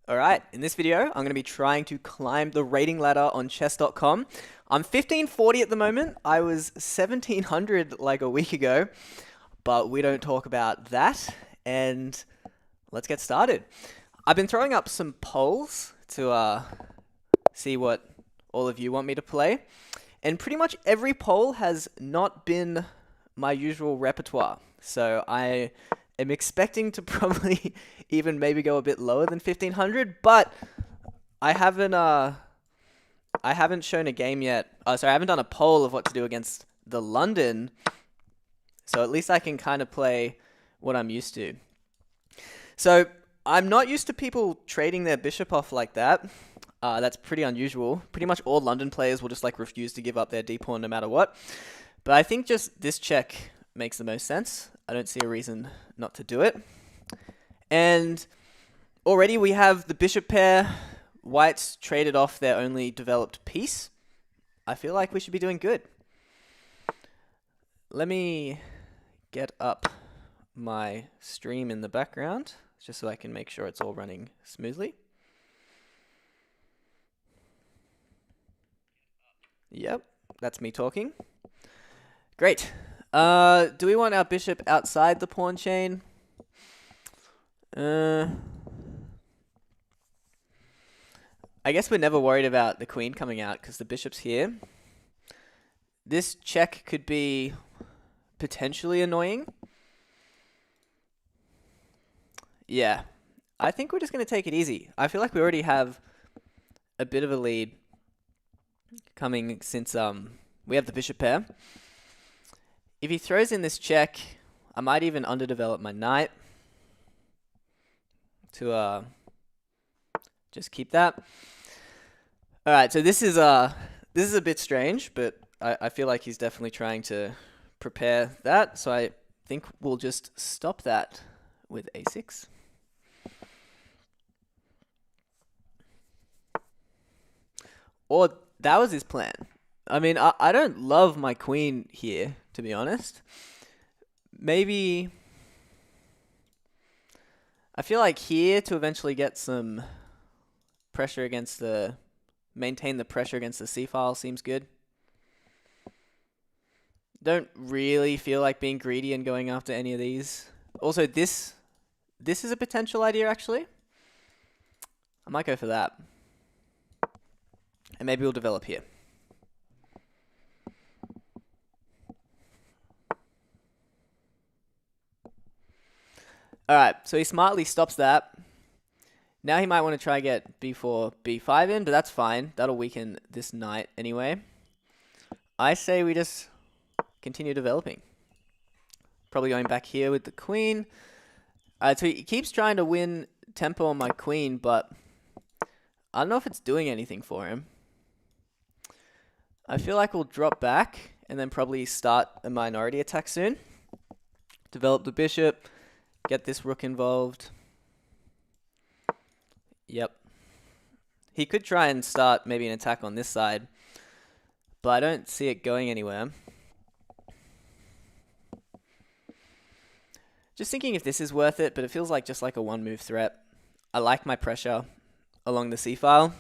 Alright, in this video, I'm going to be trying to climb the rating ladder on chess.com. I'm 1540 at the moment. I was 1700 like a week ago, but we don't talk about that. And let's get started. I've been throwing up some polls to see what all of you want me to play. And pretty much every poll has not been my usual repertoire. So I am expecting to probably even maybe go a bit lower than 1500, but I haven't shown a game yet. Sorry, I haven't done a poll of what to do against the London. So at least I can kind of play what I'm used to. So I'm not used to people trading their bishop off like that. That's pretty unusual. Pretty much all London players will just like refuse to give up their d-pawn no matter what. But I think just this check makes the most sense. I don't see a reason not to do it. And already we have the bishop pair. White's traded off their only developed piece. I feel like we should be doing good. Let me get up my stream in the background, just so I can make sure it's all running smoothly. Yep, that's me talking. Great. Do we want our bishop outside the pawn chain? I guess we're never worried about the queen coming out because the bishop's here. This check could be potentially annoying. Yeah, I think we're just going to take it easy. I feel like we already have a bit of a lead coming since we have the bishop pair. If he throws in this check, I might even underdevelop my knight to just keep that. All right, so this is a bit strange, but I feel like he's definitely trying to prepare that. So I think we'll just stop that with a6. Or that was his plan. I mean, I don't love my queen here, to be honest. Maybe I feel like here to eventually get some pressure against maintain the pressure against the c-file seems good. Don't really feel like being greedy and going after any of these. Also, this is a potential idea, actually. I might go for that. And maybe we'll develop here. Alright, so he smartly stops that. Now he might want to try get b4, b5 in, but that's fine. That'll weaken this knight anyway. I say we just continue developing. Probably going back here with the queen. So he keeps trying to win tempo on my queen, but I don't know if it's doing anything for him. I feel like we'll drop back and then probably start a minority attack soon. Develop the bishop, get this rook involved. Yep. He could try and start maybe an attack on this side, but I don't see it going anywhere. Just thinking if this is worth it, but it feels like just like a one-move threat. I like my pressure along the c-file.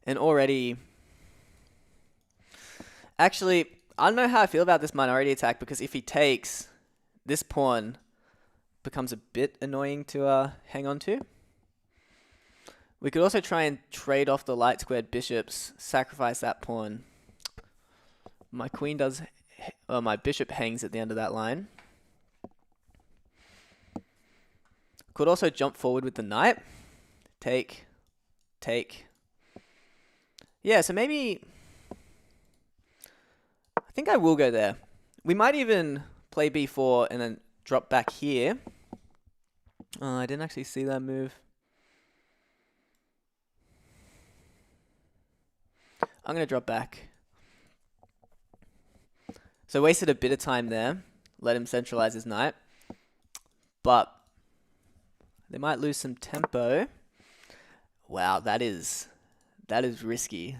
And already... Actually, I don't know how I feel about this minority attack, because if he takes, this pawn becomes a bit annoying to hang on to. We could also try and trade off the light squared bishops, sacrifice that pawn. My queen does... my bishop hangs at the end of that line. Could also jump forward with the knight. Take. Yeah, so maybe... I think I will go there. We might even play b4 and then drop back here. Oh, I didn't actually see that move. I'm going to drop back. So wasted a bit of time there. Let him centralize his knight. But they might lose some tempo. Wow, that is risky.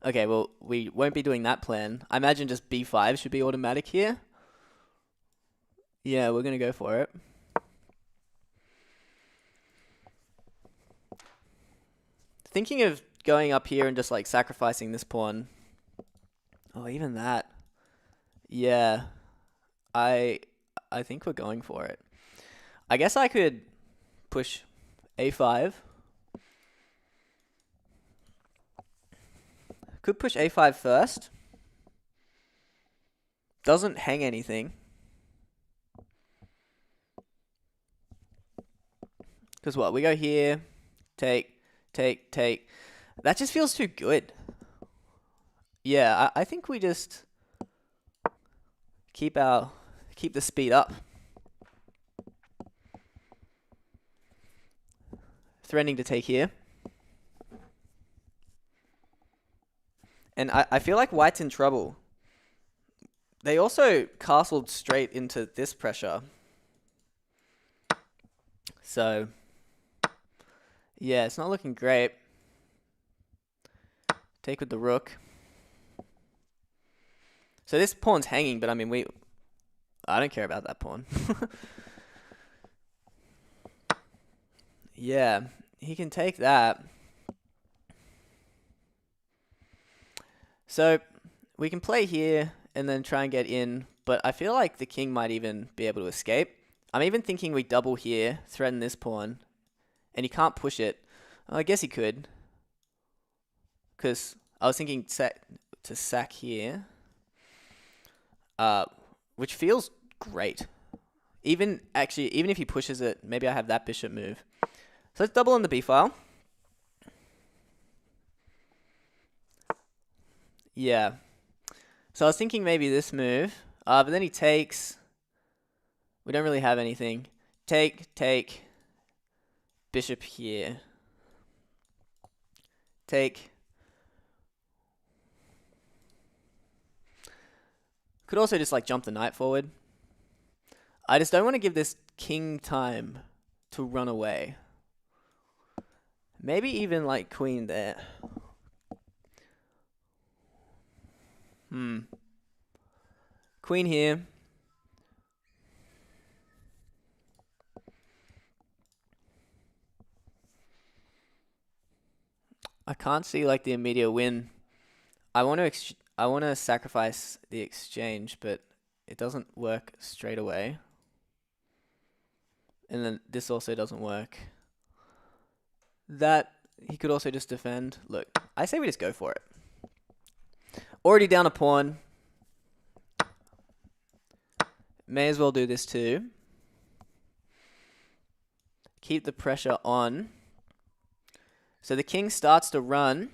Okay, well, we won't be doing that plan. I imagine just b5 should be automatic here. Yeah, we're going to go for it. thinking of going up here and just like sacrificing this pawn. Oh, even that. Yeah. I think we're going for it. I guess I could push a5. Could push a5 first. Doesn't hang anything. Because what? We go here. Take. That just feels too good. Yeah, I think we just keep the speed up. Threatening to take here. And I feel like white's in trouble. They also castled straight into this pressure. So, yeah, it's not looking great. Take with the rook. So this pawn's hanging, but I mean, I don't care about that pawn. Yeah, he can take that. So we can play here and then try and get in, but I feel like the king might even be able to escape. I'm even thinking we double here, threaten this pawn, and he can't push it. I guess he could, because I was thinking to sack here, which feels great. Even if he pushes it, maybe I have that bishop move. So let's double on the b file. Yeah. So I was thinking maybe this move, but then he takes. We don't really have anything. Take, bishop here. Take. Could also just like jump the knight forward. I just don't want to give this king time to run away. Maybe even like queen there. Queen here. I can't see like the immediate win. I want to sacrifice the exchange, but it doesn't work straight away. And then this also doesn't work. That he could also just defend. Look, I say we just go for it. Already down a pawn. May as well do this too. Keep the pressure on. So the king starts to run.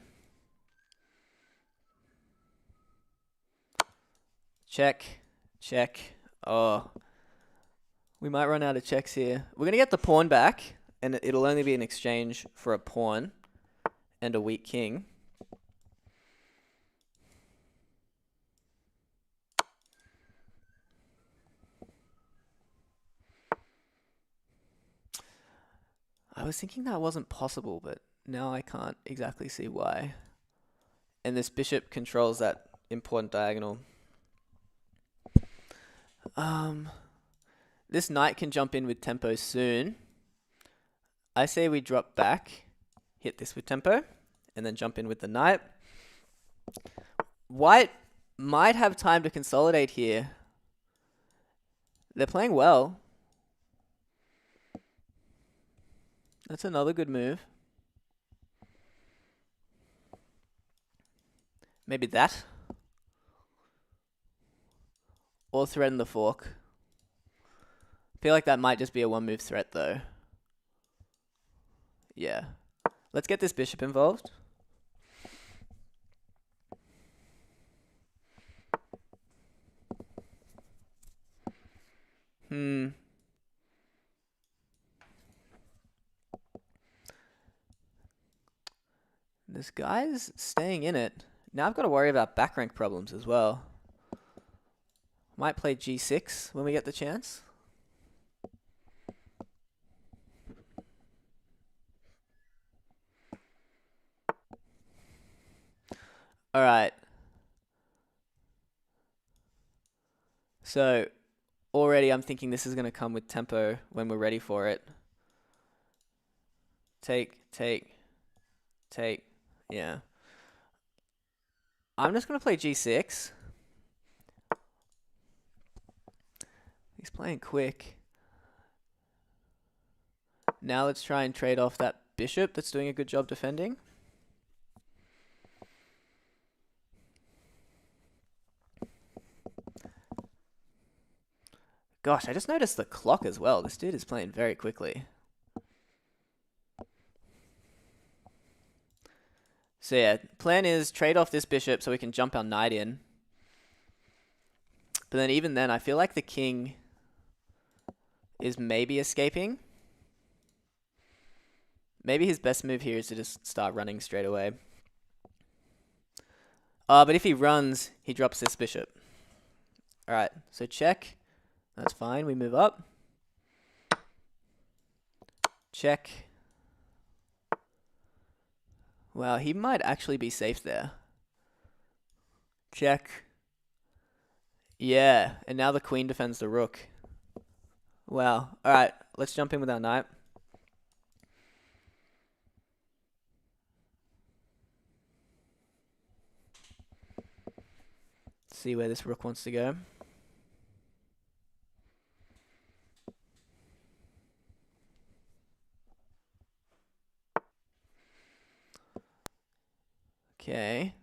Check. Oh. We might run out of checks here. We're going to get the pawn back, and it'll only be an exchange for a pawn and a weak king. I was thinking that wasn't possible, but now I can't exactly see why. And this bishop controls that important diagonal. This knight can jump in with tempo soon. I say we drop back, hit this with tempo, and then jump in with the knight. White might have time to consolidate here. They're playing well. That's another good move. Maybe that. Or threaten the fork. I feel like that might just be a one-move threat, though. Yeah. Let's get this bishop involved. This guy's staying in it. Now I've got to worry about back rank problems as well. Might play g6 when we get the chance. Alright. So, already I'm thinking this is going to come with tempo when we're ready for it. Take. take. Yeah. I'm just going to play g6. He's playing quick. Now let's try and trade off that bishop that's doing a good job defending. Gosh, I just noticed the clock as well. This dude is playing very quickly. So yeah, plan is trade off this bishop so we can jump our knight in. But then even then, I feel like the king is maybe escaping. Maybe his best move here is to just start running straight away. But if he runs, he drops this bishop. Alright, so check. That's fine, we move up. Check. Wow, he might actually be safe there. Check. Yeah, and now the queen defends the rook. Wow. Alright, let's jump in with our knight. See where this rook wants to go. Okay.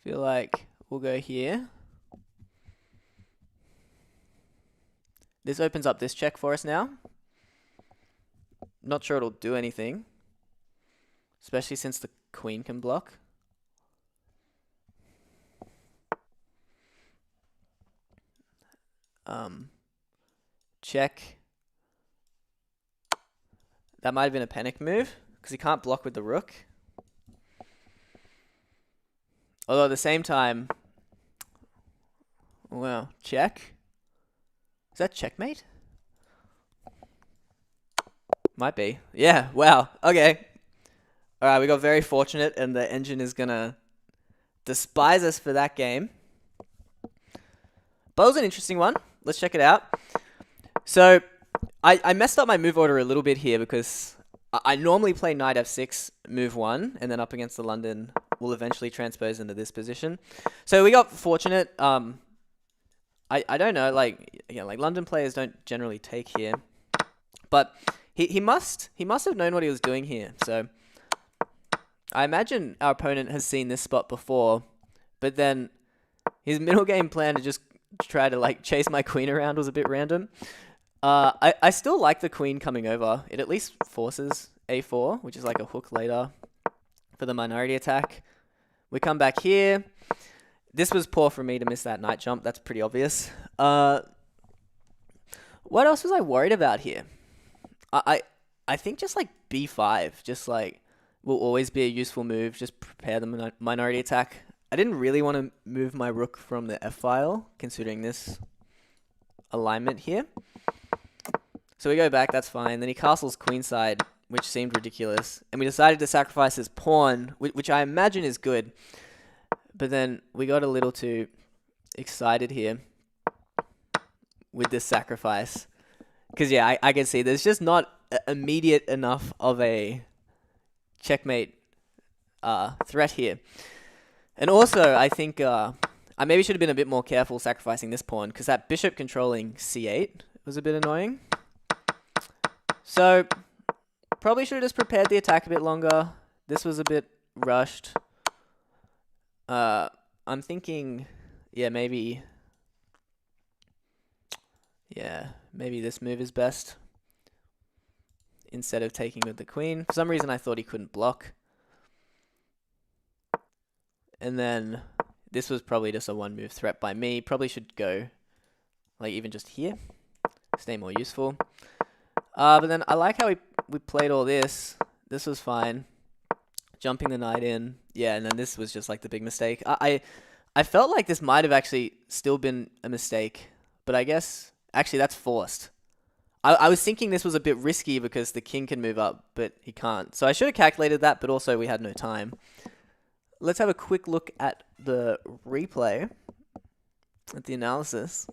Feel like we'll go here. This opens up this check for us now. Not sure it'll do anything, especially since the queen can block. Check. That might have been a panic move, because he can't block with the rook. Although at the same time, well, check. Is that checkmate? Might be. Yeah, wow. Okay. Alright, we got very fortunate, and the engine is gonna despise us for that game. But it was an interesting one. Let's check it out. So, I messed up my move order a little bit here because I normally play knight f6, move 1, and then up against the London will eventually transpose into this position. So we got fortunate. I don't know, like London players don't generally take here, but he must have known what he was doing here. So I imagine our opponent has seen this spot before, but then his middle game plan to just try to like chase my queen around was a bit random. I still like the queen coming over. It at least forces a4, which is like a hook later for the minority attack. We come back here. This was poor for me to miss that knight jump. That's pretty obvious. What else was I worried about here? I think just like b5, just like will always be a useful move. Just prepare the minority attack. I didn't really want to move my rook from the f-file, considering this alignment here. So we go back, that's fine. Then he castles queenside, which seemed ridiculous. And we decided to sacrifice his pawn, which I imagine is good. But then we got a little too excited here with this sacrifice. Because, yeah, I can see there's just not immediate enough of a checkmate threat here. And also, I think I maybe should have been a bit more careful sacrificing this pawn, because that bishop controlling c8 was a bit annoying. So, probably should have just prepared the attack a bit longer. This was a bit rushed. I'm thinking, maybe this move is best instead of taking with the queen. For some reason, I thought he couldn't block. And then this was probably just a one-move threat by me. Probably should go, like, even just here. Stay more useful. But then I like how we played all this. This was fine. Jumping the knight in. Yeah, and then this was just like the big mistake. I felt like this might have actually still been a mistake. But I guess, actually that's forced. I was thinking this was a bit risky because the king can move up, but he can't. So I should have calculated that, but also we had no time. Let's have a quick look at the replay, at the analysis.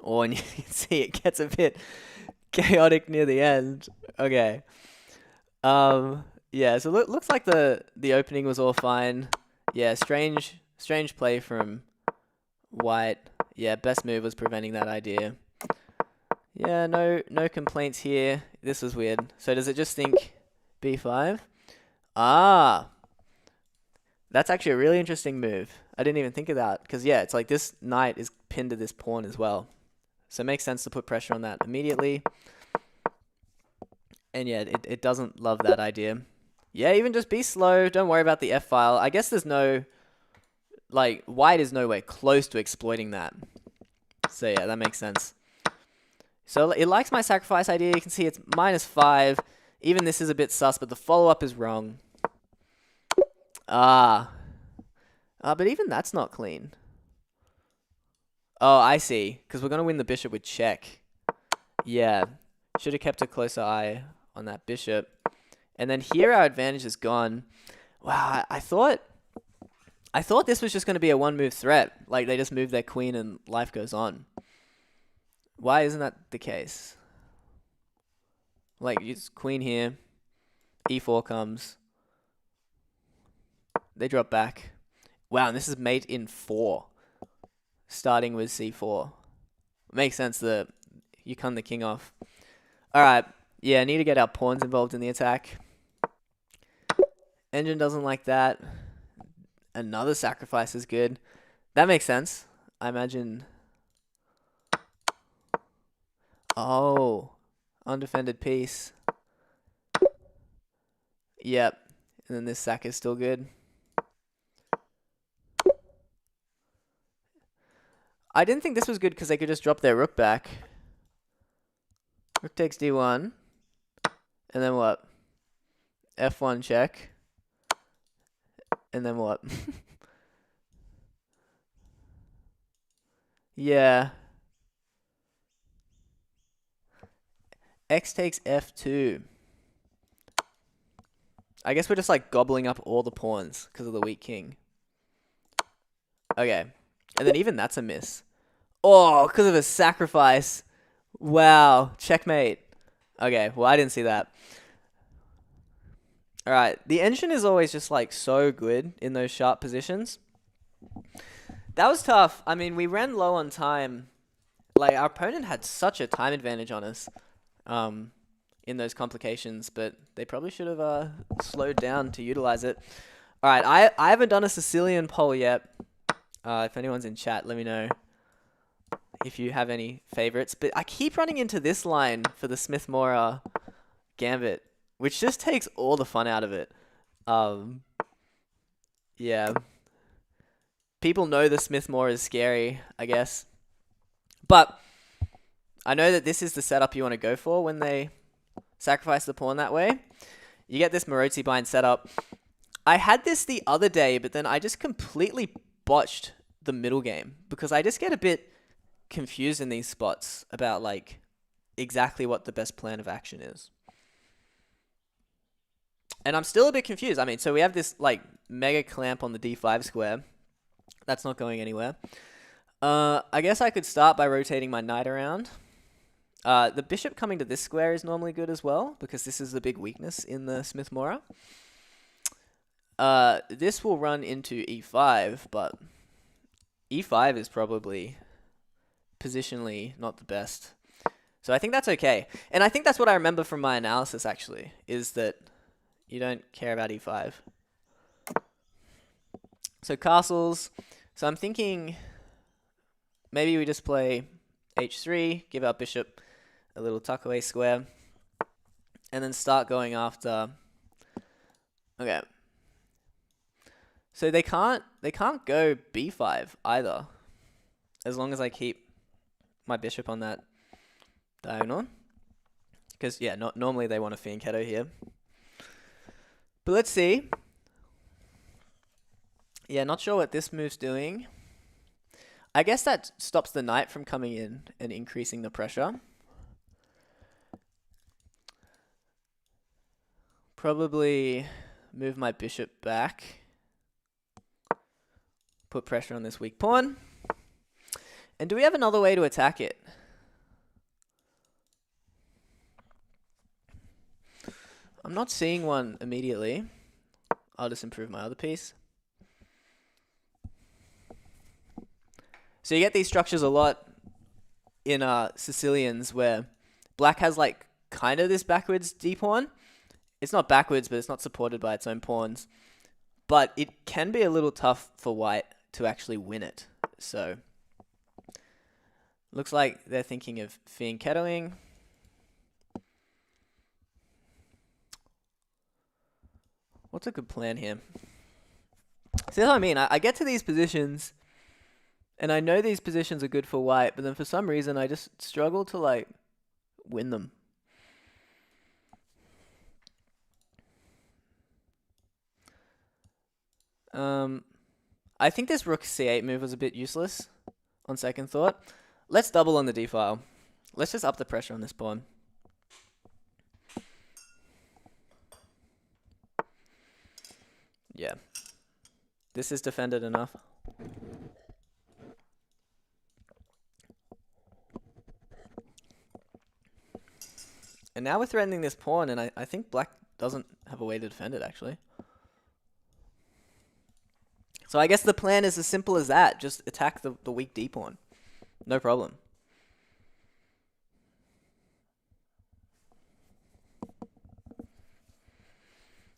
Oh, and you can see it gets a bit chaotic near the end. Okay. Yeah, so looks like the opening was all fine. Yeah, strange play from White. Yeah, best move was preventing that idea. Yeah, no complaints here. This was weird. So does it just think b5? Ah, that's actually a really interesting move. I didn't even think of that. Because, yeah, it's like this knight is pinned to this pawn as well. So it makes sense to put pressure on that immediately. And, yeah, it doesn't love that idea. Yeah, even just be slow. Don't worry about the f-file. I guess there's no... Like, White is nowhere close to exploiting that. So, yeah, that makes sense. So it likes my sacrifice idea. You can see it's -5. Even this is a bit sus, but the follow-up is wrong. But even that's not clean. Oh, I see. Because we're going to win the bishop with check. Yeah. Should have kept a closer eye on that bishop. And then here our advantage is gone. Wow, I thought this was just going to be a one-move threat. Like, they just move their queen and life goes on. Why isn't that the case? Like, use queen here. E4 comes. They drop back. Wow, and this is mate in 4. Starting with c4. Makes sense that you come the king off. Alright. Yeah, need to get our pawns involved in the attack. Engine doesn't like that. Another sacrifice is good. That makes sense. I imagine... Oh. Undefended piece. Yep. And then this sack is still good. I didn't think this was good because they could just drop their rook back. Rook takes d1. And then what? f1 check. And then what? Yeah. X takes f2. I guess we're just like gobbling up all the pawns because of the weak king. Okay. And then even that's a miss. Oh, because of a sacrifice. Wow. Checkmate. Okay, well, I didn't see that. Alright, the engine is always just like so good in those sharp positions. That was tough. I mean, we ran low on time. Like, our opponent had such a time advantage on us in those complications, but they probably should have slowed down to utilize it. Alright, I haven't done a Sicilian poll yet. If anyone's in chat, let me know if you have any favorites. But I keep running into this line for the Smith-Morra Gambit, which just takes all the fun out of it. Yeah. People know the Smith-Morra is scary, I guess. But I know that this is the setup you want to go for when they sacrifice the pawn that way. You get this Maroczy bind setup. I had this the other day, but then I just completely botched the middle game because I just get a bit confused in these spots about like exactly what the best plan of action is. And I'm still a bit confused. I mean, so we have this like mega clamp on the d5 square. That's not going anywhere. I guess I could start by rotating my knight around. The bishop coming to this square is normally good as well because this is the big weakness in the Smith-Morra. This will run into e5, but e5 is probably positionally not the best. So I think that's okay. And I think that's what I remember from my analysis, actually, is that you don't care about e5. So castles. So I'm thinking maybe we just play h3, give our bishop a little tuck-away square, and then start going after... Okay. So they can't go b5 either, as long as I keep my bishop on that diagonal. Because, yeah, normally they want a fianchetto here. But let's see. Yeah, not sure what this move's doing. I guess that stops the knight from coming in and increasing the pressure. Probably move my bishop back. Put pressure on this weak pawn. And do we have another way to attack it? I'm not seeing one immediately. I'll just improve my other piece. So you get these structures a lot in Sicilians where black has like kind of this backwards D pawn. It's not backwards, but it's not supported by its own pawns. But it can be a little tough for white to actually win it. So looks like they're thinking of fianchettoing. What's a good plan here? See what I mean? I get to these positions, and I know these positions are good for white, but then for some reason I just struggle to like win them. I think this rook c8 move was a bit useless on second thought. Let's double on the d file. Let's just up the pressure on this pawn. Yeah. This is defended enough. And now we're threatening this pawn, and I think black doesn't have a way to defend it, actually. So I guess the plan is as simple as that. Just attack the weak d pawn. No problem.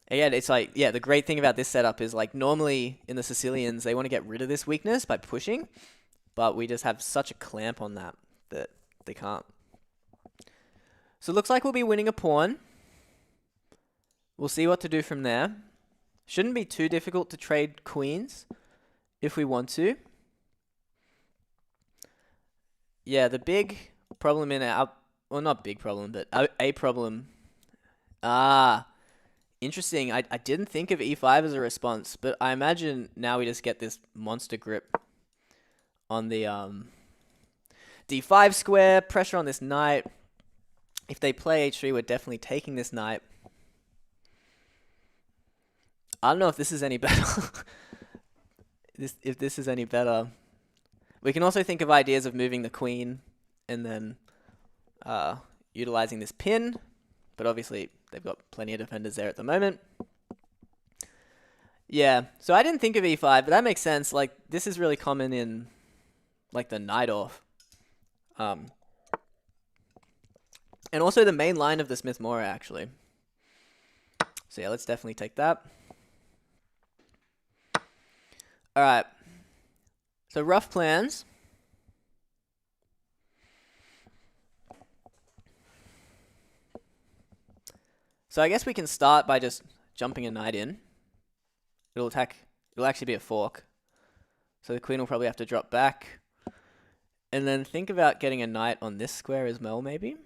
Again, it's like, yeah, the great thing about this setup is like normally in the Sicilians, they want to get rid of this weakness by pushing, but we just have such a clamp on that they can't. So it looks like we'll be winning a pawn. We'll see what to do from there. Shouldn't be too difficult to trade queens if we want to. Yeah, the big problem in our, well, not big problem, but a problem. Interesting. I didn't think of e5 as a response, but I imagine now we just get this monster grip on the d5 square, pressure on this knight. If they play h3, we're definitely taking this knight. I don't know if this is any better. If this is any better. We can also think of ideas of moving the queen and then utilizing this pin, but obviously they've got plenty of defenders there at the moment. Yeah, so I didn't think of e5, but that makes sense. Like, this is really common in like the knight off. And also the main line of the Smith-Morra, actually. So yeah, let's definitely take that. All right. So rough plans. So I guess we can start by just jumping a knight in. It'll actually be a fork. So the queen will probably have to drop back. And then think about getting a knight on this square as well, maybe.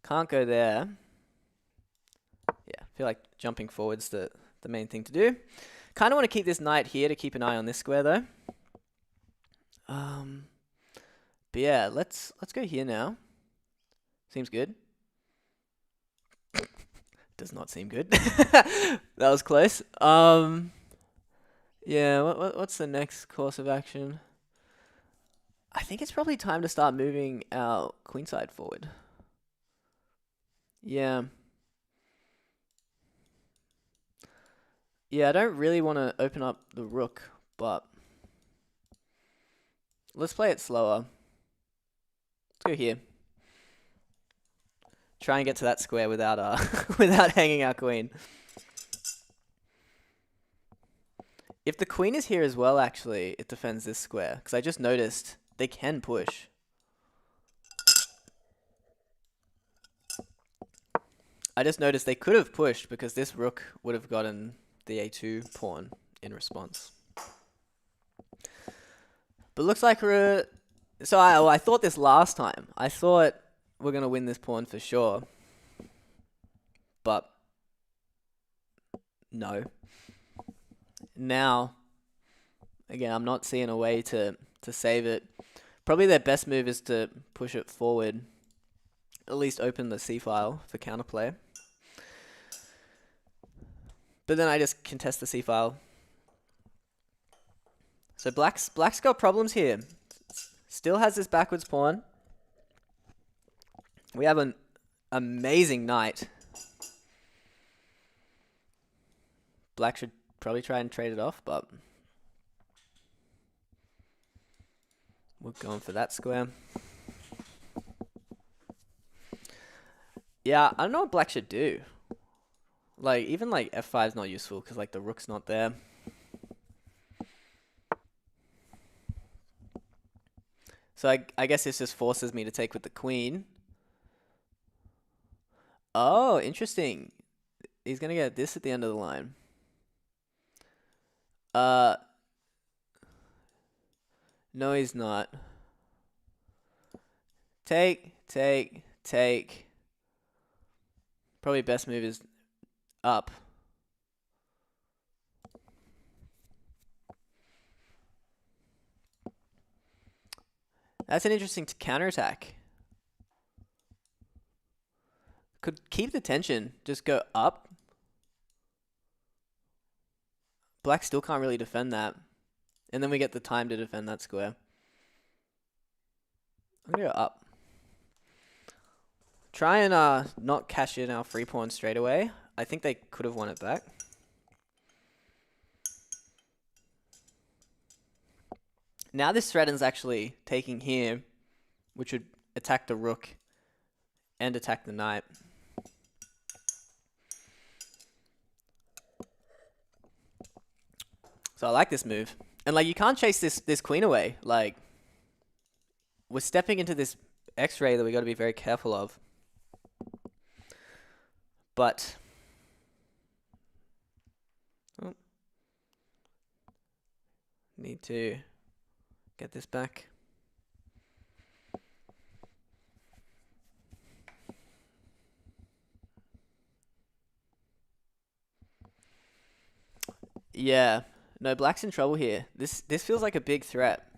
Can't go there. Yeah, I feel like jumping forward's the main thing to do. Kind of want to keep this knight here to keep an eye on this square, though. But yeah, let's go here now. Seems good. Does not seem good. That was close. Yeah, what's the next course of action? I think it's probably time to start moving our queenside forward. Yeah. Yeah, I don't really want to open up the rook, but let's play it slower. Let's go here. Try and get to that square without without hanging our queen. If the queen is here as well, actually, it defends this square. Because I just noticed they can push. I just noticed they could have pushed because this rook would have gotten the a2 pawn in response. But looks like we're... So I thought this last time. I thought we're going to win this pawn for sure. But no. Now, again, I'm not seeing a way to save it. Probably their best move is to push it forward. At least open the c file for counterplay. But then I just contest the c file. So black's got problems here. Still has this backwards pawn. We have an amazing knight. Black should probably try and trade it off, but we're going for that square. Yeah, I don't know what black should do. Like, even like f5 is not useful because like the rook's not there. So I guess this just forces me to take with the queen. Oh, interesting. He's gonna get this at the end of the line. No, he's not. Take. Probably best move is up. That's an interesting counterattack. Could keep the tension. Just go up. Black still can't really defend that. And then we get the time to defend that square. I'm gonna go up. Try and not cash in our free pawn straight away. I think they could have won it back. Now this threaten's actually taking here, which would attack the rook and attack the knight. So I like this move. And like you can't chase this queen away. Like we're stepping into this X-ray that we got to be very careful of. But need to get this back. Yeah. No, black's in trouble here. This feels like a big threat.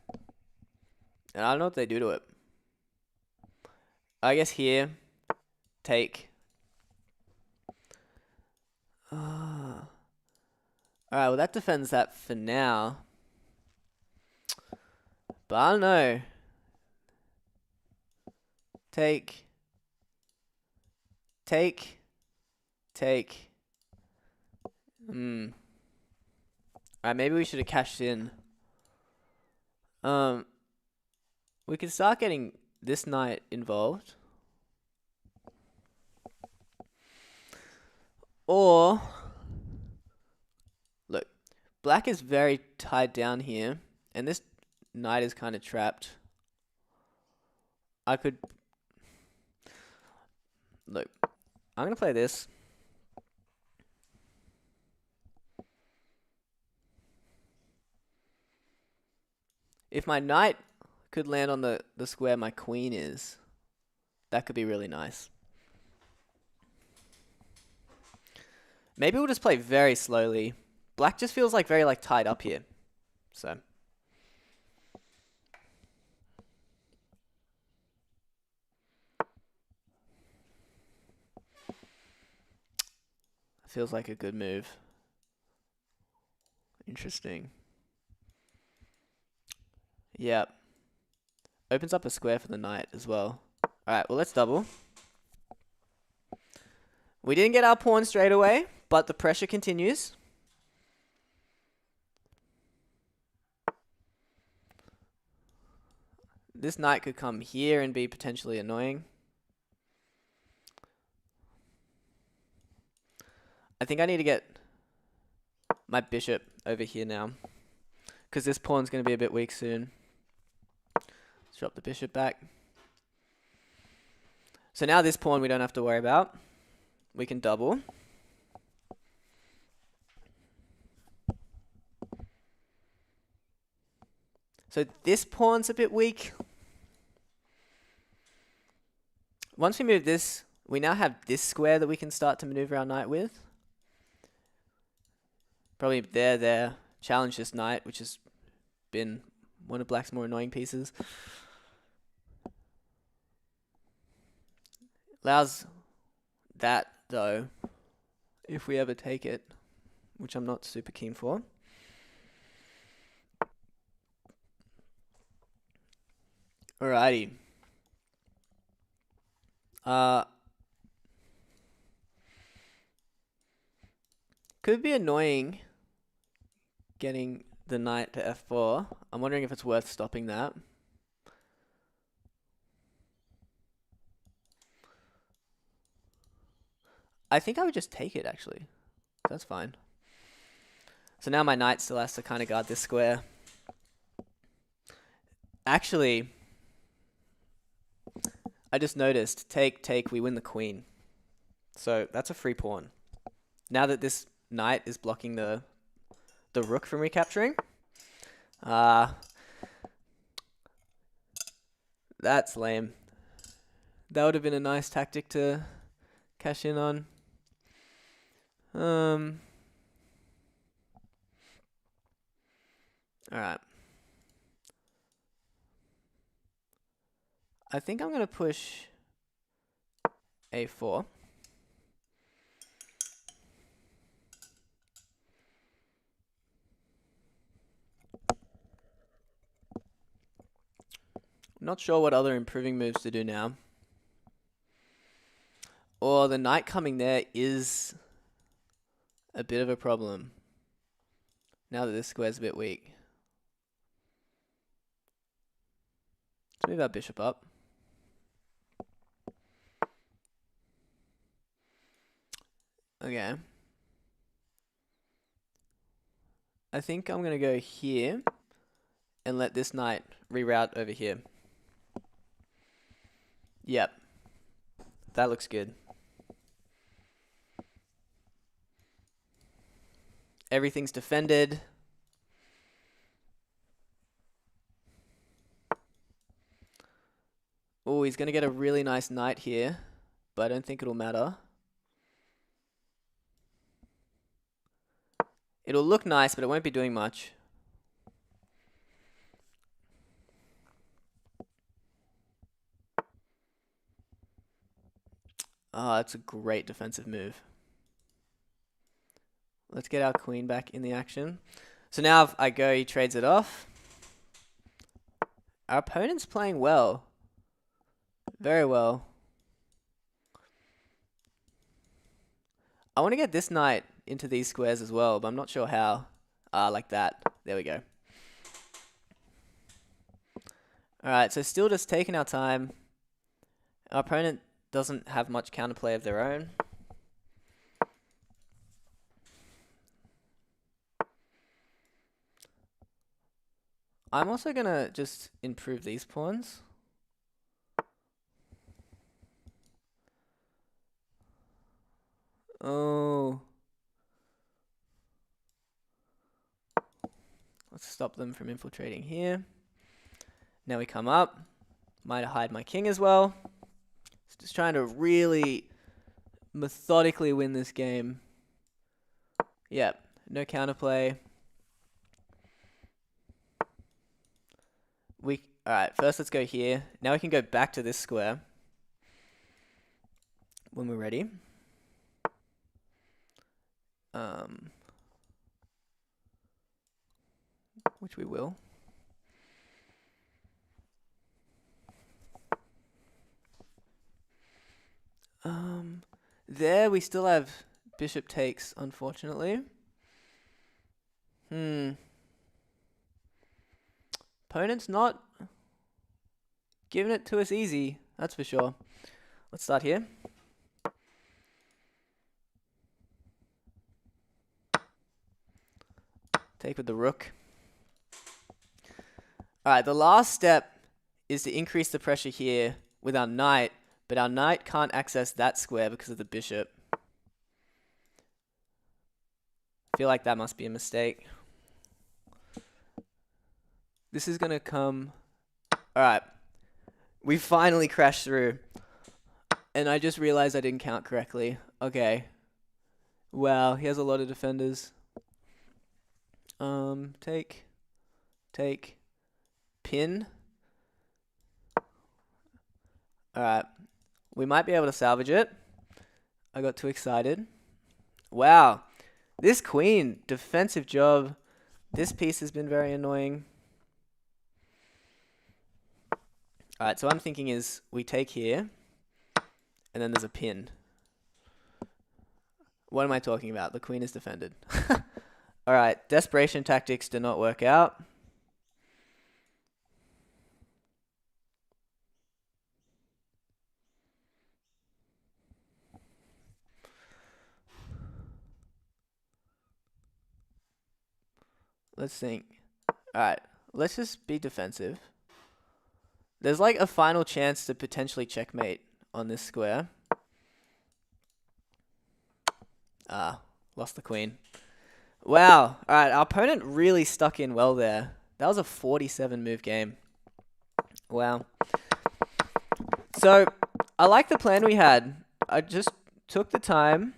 And I don't know what they do to it. I guess here, take. Alright, well that defends that for now. But I don't know. Take. Alright, maybe we should have cashed in. We could start getting this knight involved. Or, look, black is very tied down here, and this knight is kind of trapped. I could, look, I'm going to play this. If my knight could land on the square my queen is, that could be really nice. Maybe we'll just play very slowly. Black just feels like very like tied up here. So feels like a good move. Interesting. Yep. Opens up a square for the knight as well. Alright, well let's double. We didn't get our pawn straight away, but the pressure continues. This knight could come here and be potentially annoying. I think I need to get my bishop over here now, because this pawn's going to be a bit weak soon. Let's drop the bishop back. So now this pawn we don't have to worry about. We can double. So this pawn's a bit weak. Once we move this, we now have this square that we can start to maneuver our knight with. Probably there. Challenge this knight, which has been one of black's more annoying pieces. Allows that, though, if we ever take it, which I'm not super keen for. Alrighty. Could be annoying getting the knight to f4. I'm wondering if it's worth stopping that. I think I would just take it, actually. That's fine. So now my knight still has to kind of guard this square. Actually, I just noticed, take, we win the queen. So that's a free pawn. Now that this knight is blocking the rook from recapturing, that's lame. That would have been a nice tactic to cash in on. Alright. I think I'm going to push a4. Not sure what other improving moves to do now. Or the knight coming there is a bit of a problem. Now that this square's a bit weak. Let's move our bishop up. Okay. I think I'm going to go here and let this knight reroute over here. Yep. That looks good. Everything's defended. Oh, he's going to get a really nice knight here, but I don't think it'll matter. It'll look nice, but it won't be doing much. Ah, it's a great defensive move. Let's get our queen back in the action. So now if I go, he trades it off. Our opponent's playing well. Very well. I want to get this knight into these squares as well, but I'm not sure how. Like that. There we go. Alright, so still just taking our time. Our opponent doesn't have much counterplay of their own. I'm also going to just improve these pawns. Oh. Let's stop them from infiltrating here. Now we come up. Might hide my king as well. Just trying to really methodically win this game. Yep, no counterplay. Alright, first let's go here. Now we can go back to this square when we're ready. Which we will. There we still have bishop takes, unfortunately. Opponent's not giving it to us easy, that's for sure. Let's start here. Take with the rook. Alright, the last step is to increase the pressure here with our knight, but our knight can't access that square because of the bishop. I feel like that must be a mistake. This is going to come... Alright. We finally crashed through. And I just realized I didn't count correctly. Okay. Wow, he has a lot of defenders. Take. Pin. Alright. We might be able to salvage it. I got too excited. Wow. This queen, defensive job. This piece has been very annoying. Alright, so what I'm thinking is we take here, and then there's a pin. What am I talking about? The queen is defended. All right, desperation tactics did not work out. Let's think. All right, let's just be defensive. There's like a final chance to potentially checkmate on this square. Ah, lost the queen. Wow. All right, our opponent really stuck in well there. That was a 47 move game. Wow. So, I like the plan we had. I just took the time.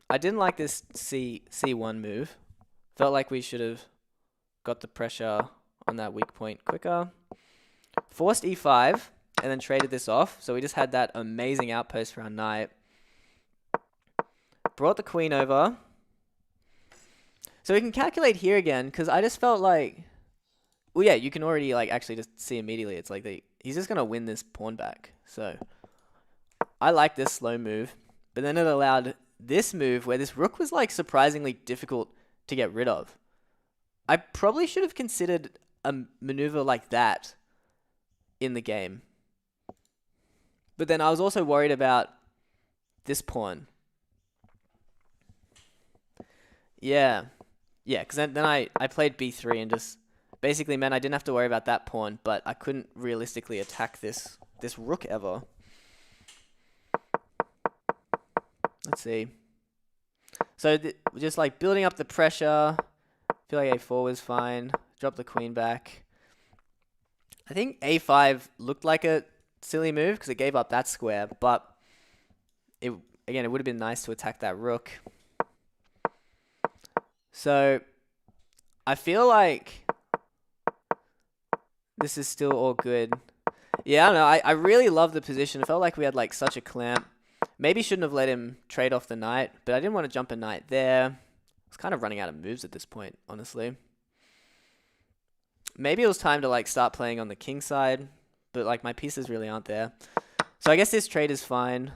I didn't like this C1 move. Felt like we should have got the pressure on that weak point quicker. Forced E5 and then traded this off. So we just had that amazing outpost for our knight. Brought the queen over. So we can calculate here again because I just felt like... Well, yeah, you can already like actually just see immediately. It's like he's just going to win this pawn back. So I like this slow move. But then it allowed this move where this rook was like surprisingly difficult to get rid of. I probably should have considered a maneuver like that in the game. But then I was also worried about this pawn. Yeah. Yeah, because then I played b3 and just basically meant I didn't have to worry about that pawn, but I couldn't realistically attack this rook ever. Let's see. So just like building up the pressure. I feel like a4 was fine. Drop the queen back. I think a5 looked like a silly move because it gave up that square, but it would have been nice to attack that rook. So I feel like this is still all good. Yeah, I don't know. I really love the position. It felt like we had like such a clamp. Maybe shouldn't have let him trade off the knight, but I didn't want to jump a knight there. I was kind of running out of moves at this point, honestly. Maybe it was time to like start playing on the king side, but like my pieces really aren't there. So I guess this trade is fine.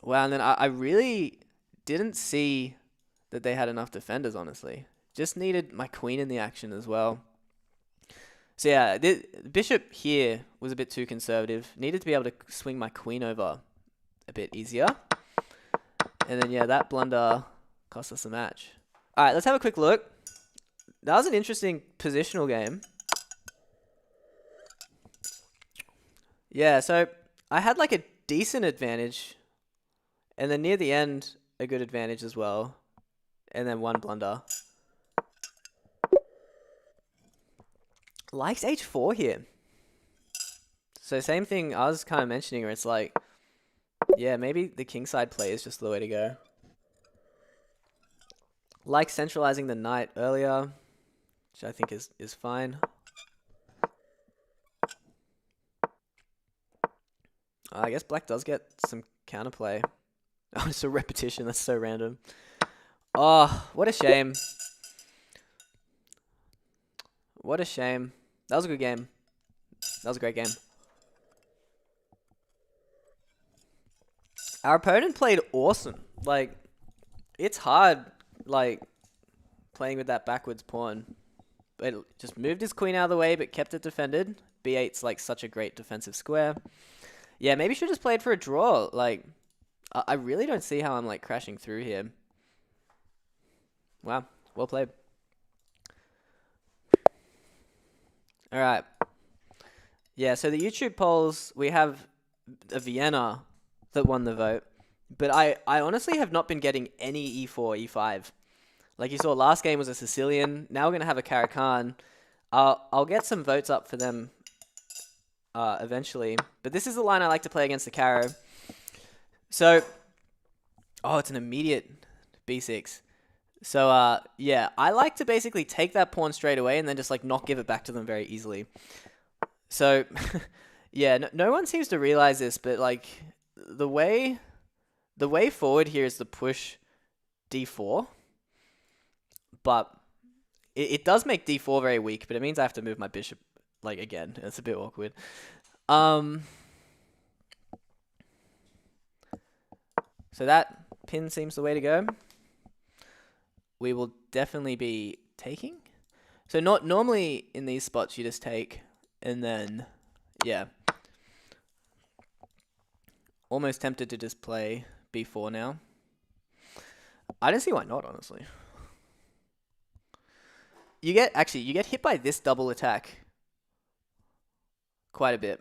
Wow, and then I really didn't see that they had enough defenders, honestly. Just needed my queen in the action as well. So yeah, the bishop here was a bit too conservative. Needed to be able to swing my queen over a bit easier. And then yeah, that blunder cost us a match. All right, let's have a quick look. That was an interesting positional game. Yeah, so I had like a decent advantage. And then near the end, a good advantage as well. And then one blunder. Likes h4 here. So same thing I was kind of mentioning where it's like, yeah, maybe the kingside play is just the way to go. Like centralizing the knight earlier, which I think is fine. I guess black does get some counterplay. Oh, it's a repetition. That's so random. Oh, what a shame. What a shame. That was a good game. That was a great game. Our opponent played awesome. Like, it's hard, like, playing with that backwards pawn. But just moved his queen out of the way, but kept it defended. B8's, like, such a great defensive square. Yeah, maybe should just played for a draw. Like, I really don't see how I'm, like, crashing through here. Wow. Well played. All right. Yeah, so the YouTube polls, we have a Vienna that won the vote. But I honestly have not been getting any E4, E5. Like you saw, last game was a Sicilian. Now we're going to have a Caro-Kann. I'll get some votes up for them eventually. But this is the line I like to play against the Caro. So, oh, it's an immediate B6. So, yeah, I like to basically take that pawn straight away and then just, like, not give it back to them very easily. So, yeah, no one seems to realize this, but, like, the way forward here is to push d4. But it does make d4 very weak, but it means I have to move my bishop, like, again. It's a bit awkward. So that pin seems the way to go. We will definitely be taking. So not normally in these spots you just take and then, yeah. Almost tempted to just play b4 now. I don't see why not, honestly. You get hit by this double attack quite a bit.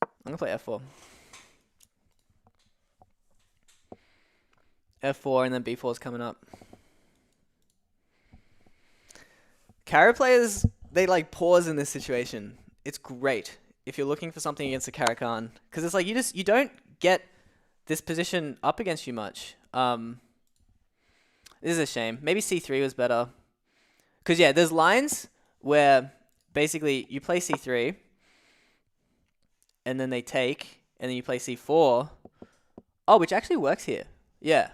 I'm gonna play f4. f4 and then b4 is coming up. Carry players, they like pause in this situation. It's great if you're looking for something against the Caro-Kann, because it's like you don't get this position up against you much. This is a shame. Maybe c3 was better. Because, yeah, there's lines where basically you play c3, and then they take, and then you play c4. Oh, which actually works here. Yeah.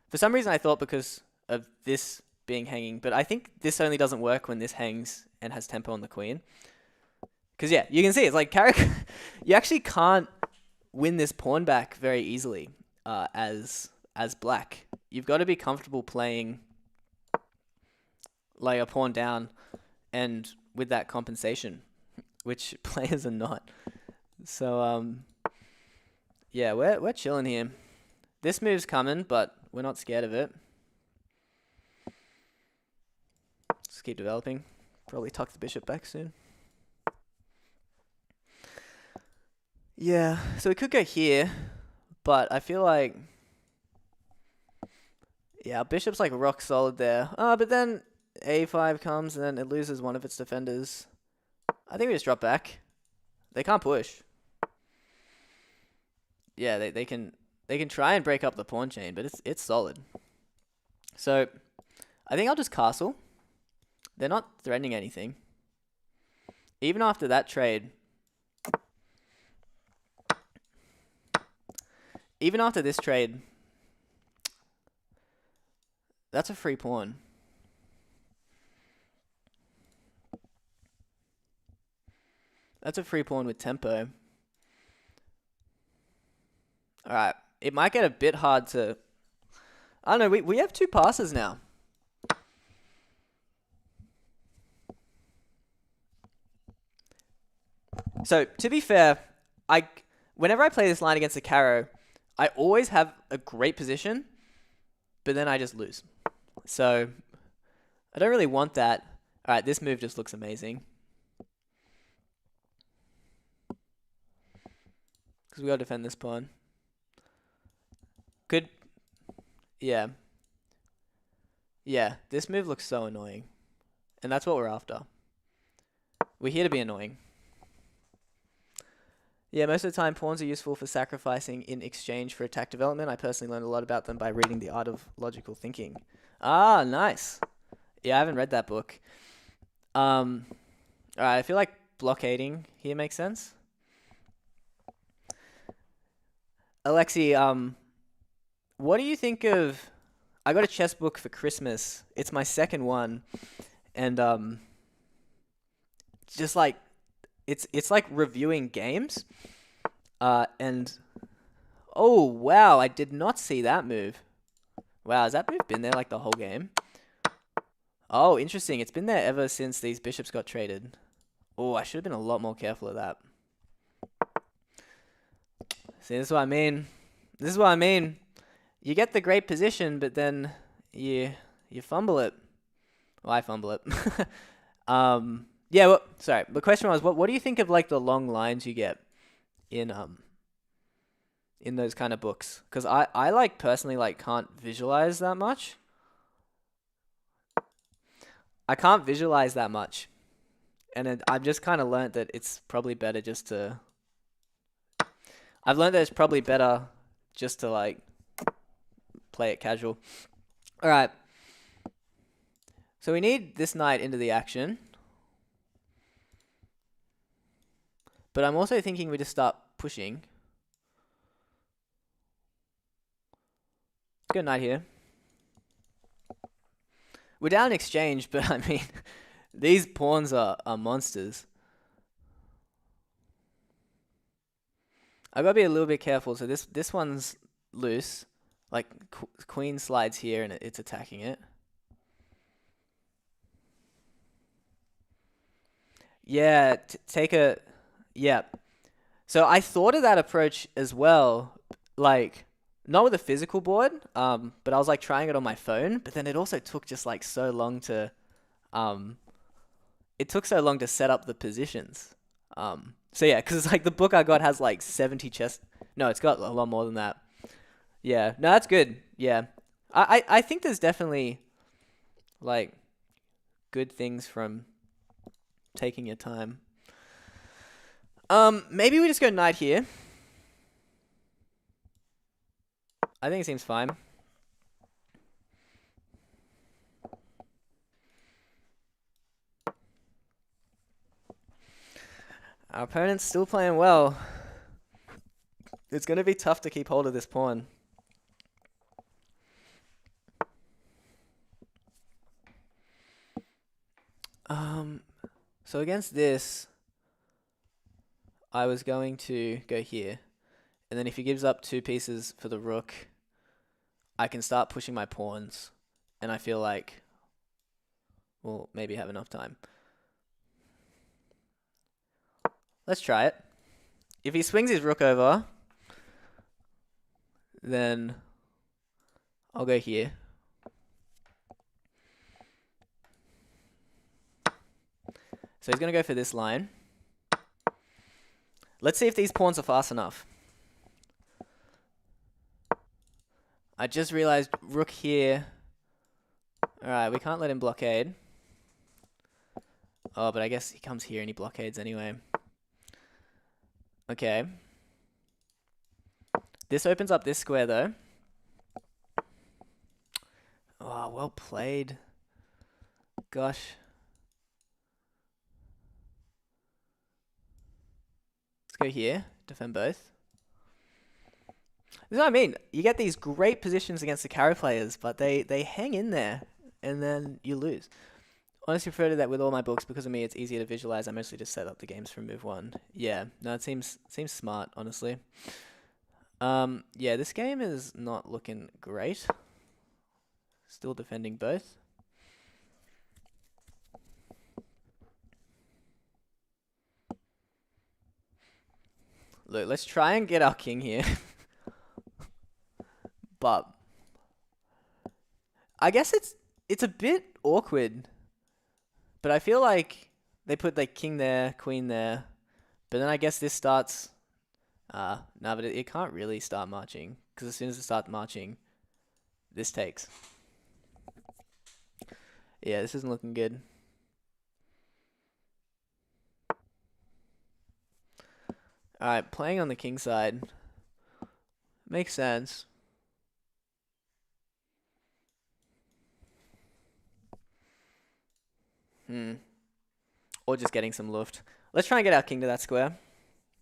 For some reason I thought because of this being hanging, but I think this only doesn't work when this hangs and has tempo on the queen. Because, yeah, you can see it's like you actually can't win this pawn back very easily as black. You've got to be comfortable playing like a pawn down and with that compensation, which players are not. So, yeah, we're chilling here. This move's coming, but we're not scared of it. Just keep developing. Probably tuck the bishop back soon. Yeah, so we could go here, but I feel like, yeah, bishop's like rock solid there. But then a5 comes and then it loses one of its defenders. I think we just drop back. They can't push. Yeah, they can try and break up the pawn chain, but it's solid. So I think I'll just castle. They're not threatening anything. Even after that trade, even after this trade, that's a free pawn. That's a free pawn with tempo. Alright, it might get a bit hard to... I don't know, we have two passes now. So, to be fair, whenever I play this line against the Caro, I always have a great position, but then I just lose. So, I don't really want that. Alright, this move just looks amazing. Because we gotta defend this pawn. Good. Yeah. Yeah, this move looks so annoying. And that's what we're after. We're here to be annoying. Yeah, most of the time pawns are useful for sacrificing in exchange for attack development. I personally learned a lot about them by reading The Art of Logical Thinking. Ah, nice. Yeah, I haven't read that book. Alright, I feel like blockading here makes sense. Alexi, what do you think of... I got a chess book for Christmas. It's my second one. And, just like... It's like reviewing games. And... Oh, wow, I did not see that move. Wow, has that move been there like the whole game? Oh, interesting. It's been there ever since these bishops got traded. Oh, I should have been a lot more careful of that. See, this is what I mean. This is what I mean. You get the great position, but then you fumble it. Well, I fumble it. Yeah, well, sorry. The question was, what do you think of like the long lines you get in those kind of books? Because I like personally like can't visualize that much. I can't visualize that much, and I've just kind of learned that it's probably better just to. I've learned that it's probably better just to like play it casual. All right. So we need this knight into the action. But I'm also thinking we just start pushing. Let's go knight here. We're down in exchange, but I mean, these pawns are monsters. I gotta be a little bit careful. So this one's loose. Like queen slides here and it's attacking it. Yeah, take a yeah. So I thought of that approach as well, like not with a physical board, but I was like trying it on my phone, but then it also took just like so long to um it took so long to set up the positions. So yeah, because like the book I got has like 70 chess. No, it's got a lot more than that. Yeah, no, that's good. Yeah, I think there's definitely like good things from taking your time. Maybe we just go knight here. I think it seems fine. Our opponent's still playing well. It's going to be tough to keep hold of this pawn. So against this, I was going to go here. And then if he gives up 2 pieces for the rook, I can start pushing my pawns. And I feel like we'll maybe have enough time. Let's try it. If he swings his rook over, then I'll go here. So he's going to go for this line. Let's see if these pawns are fast enough. I just realized rook here. Alright, we can't let him blockade. Oh, but I guess he comes here and he blockades anyway. Okay. This opens up this square though. Oh, well played. Gosh. Let's go here. Defend both. This is what I mean. You get these great positions against the carry players, but they hang in there, and then you lose. Honestly refer to that with all my books. Because of me, it's easier to visualize. I mostly just set up the games from move 1. Yeah, no, it seems smart, honestly. Yeah, this game is not looking great. Still defending both. Look, let's try and get our king here. But I guess it's a bit awkward. But I feel like they put like king there, queen there. But then I guess this starts... no, but it can't really start marching. Because as soon as it starts marching, this takes. Yeah, this isn't looking good. Alright, playing on the king side. Makes sense. Or just getting some luft. Let's try and get our king to that square.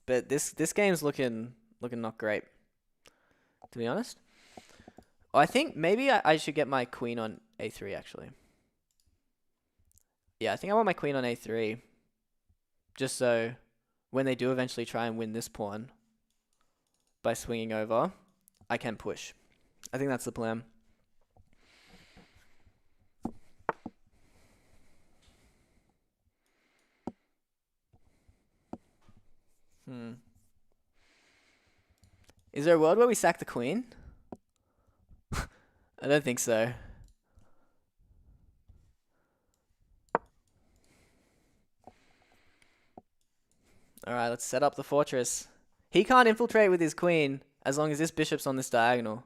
But this game's looking not great, to be honest. Oh, I think maybe I should get my queen on a3, actually. Yeah, I think I want my queen on a3. Just so when they do eventually try and win this pawn by swinging over, I can push. I think that's the plan. Is there a world where we sack the queen? I don't think so. Alright, let's set up the fortress. He can't infiltrate with his queen as long as this bishop's on this diagonal.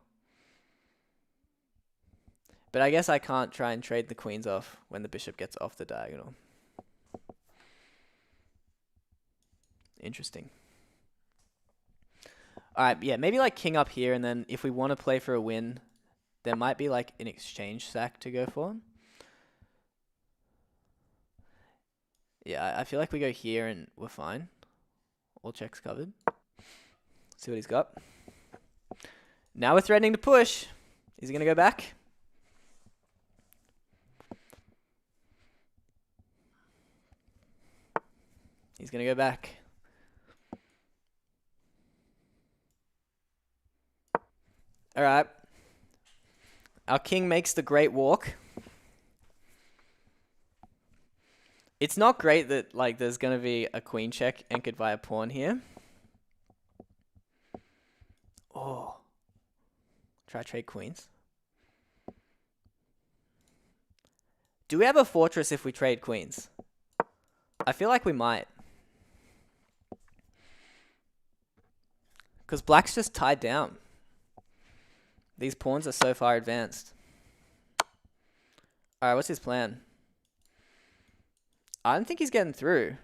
But I guess I can't try and trade the queens off when the bishop gets off the diagonal. Interesting. Alright, yeah, maybe like king up here, and then if we want to play for a win, there might be like an exchange sack to go for. Yeah, I feel like we go here and we're fine. All checks covered. See what he's got. Now we're threatening to push. Is he going to go back? He's going to go back. Alright. Our king makes the great walk. It's not great that like there's going to be a queen check anchored by a pawn here. Oh. Try trade queens. Do we have a fortress if we trade queens? I feel like we might. Because black's just tied down. These pawns are so far advanced. Alright, what's his plan? I don't think he's getting through.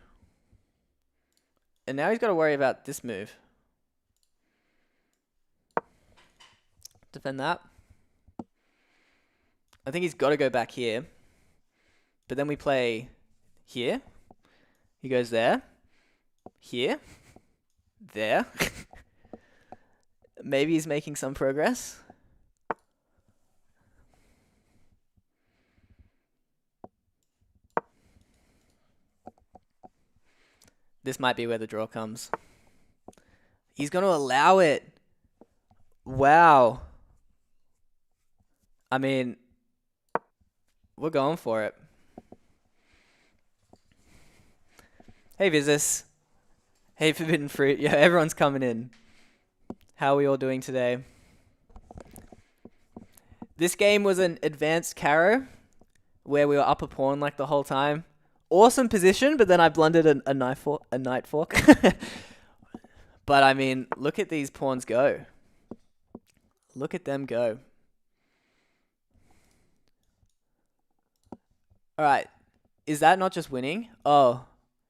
And now he's got to worry about this move. Defend that. I think he's got to go back here. But then we play here. He goes there. Here. There. Maybe he's making some progress. This might be where the draw comes. He's going to allow it. Wow. I mean, we're going for it. Hey, Vizus. Hey, Forbidden Fruit. Yeah, everyone's coming in. How are we all doing today? This game was an advanced Caro, where we were up a pawn like the whole time. Awesome position, but then I blundered a knight fork. But I mean, look at these pawns go. Look at them go. Alright. Is that not just winning? Oh.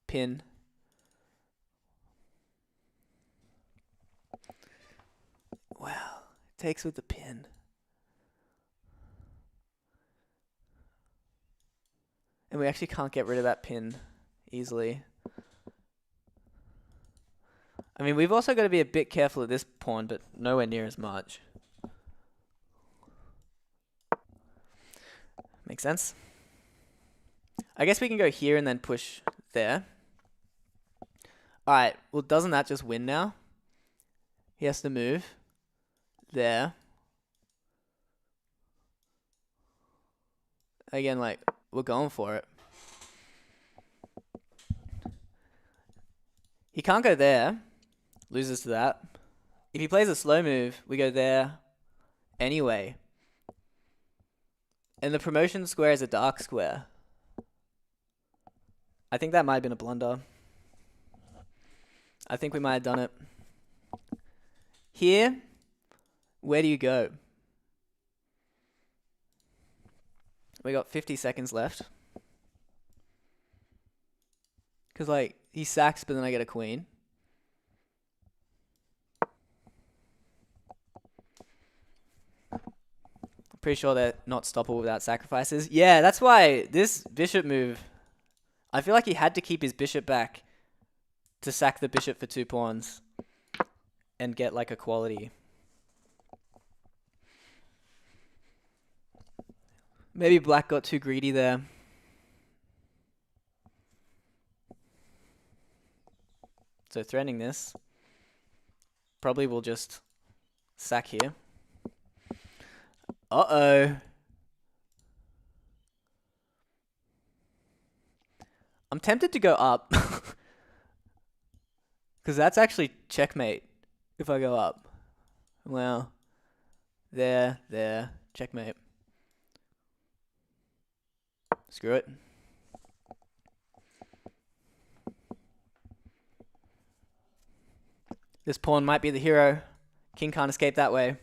Pin. Wow. Takes with the pin. And we actually can't get rid of that pin easily. I mean, we've also got to be a bit careful of this pawn, but nowhere near as much. Makes sense? I guess we can go here and then push there. Alright, well, doesn't that just win now? He has to move. There. Again, like, we're going for it. He can't go there. Loses to that. If he plays a slow move, we go there anyway. And the promotion square is a dark square. I think that might have been a blunder. I think we might have done it. Here, where do you go? We got 50 seconds left. Because, like, he sacks, but then I get a queen. Pretty sure they're not stoppable without sacrifices. Yeah, that's why this bishop move, I feel like he had to keep his bishop back to sack the bishop for 2 pawns and get like equality. Maybe black got too greedy there. So threatening this, probably will just sack here. Uh-oh. I'm tempted to go up. Because that's actually checkmate if I go up. Well, there, checkmate. Screw it. This pawn might be the hero. King can't escape that way.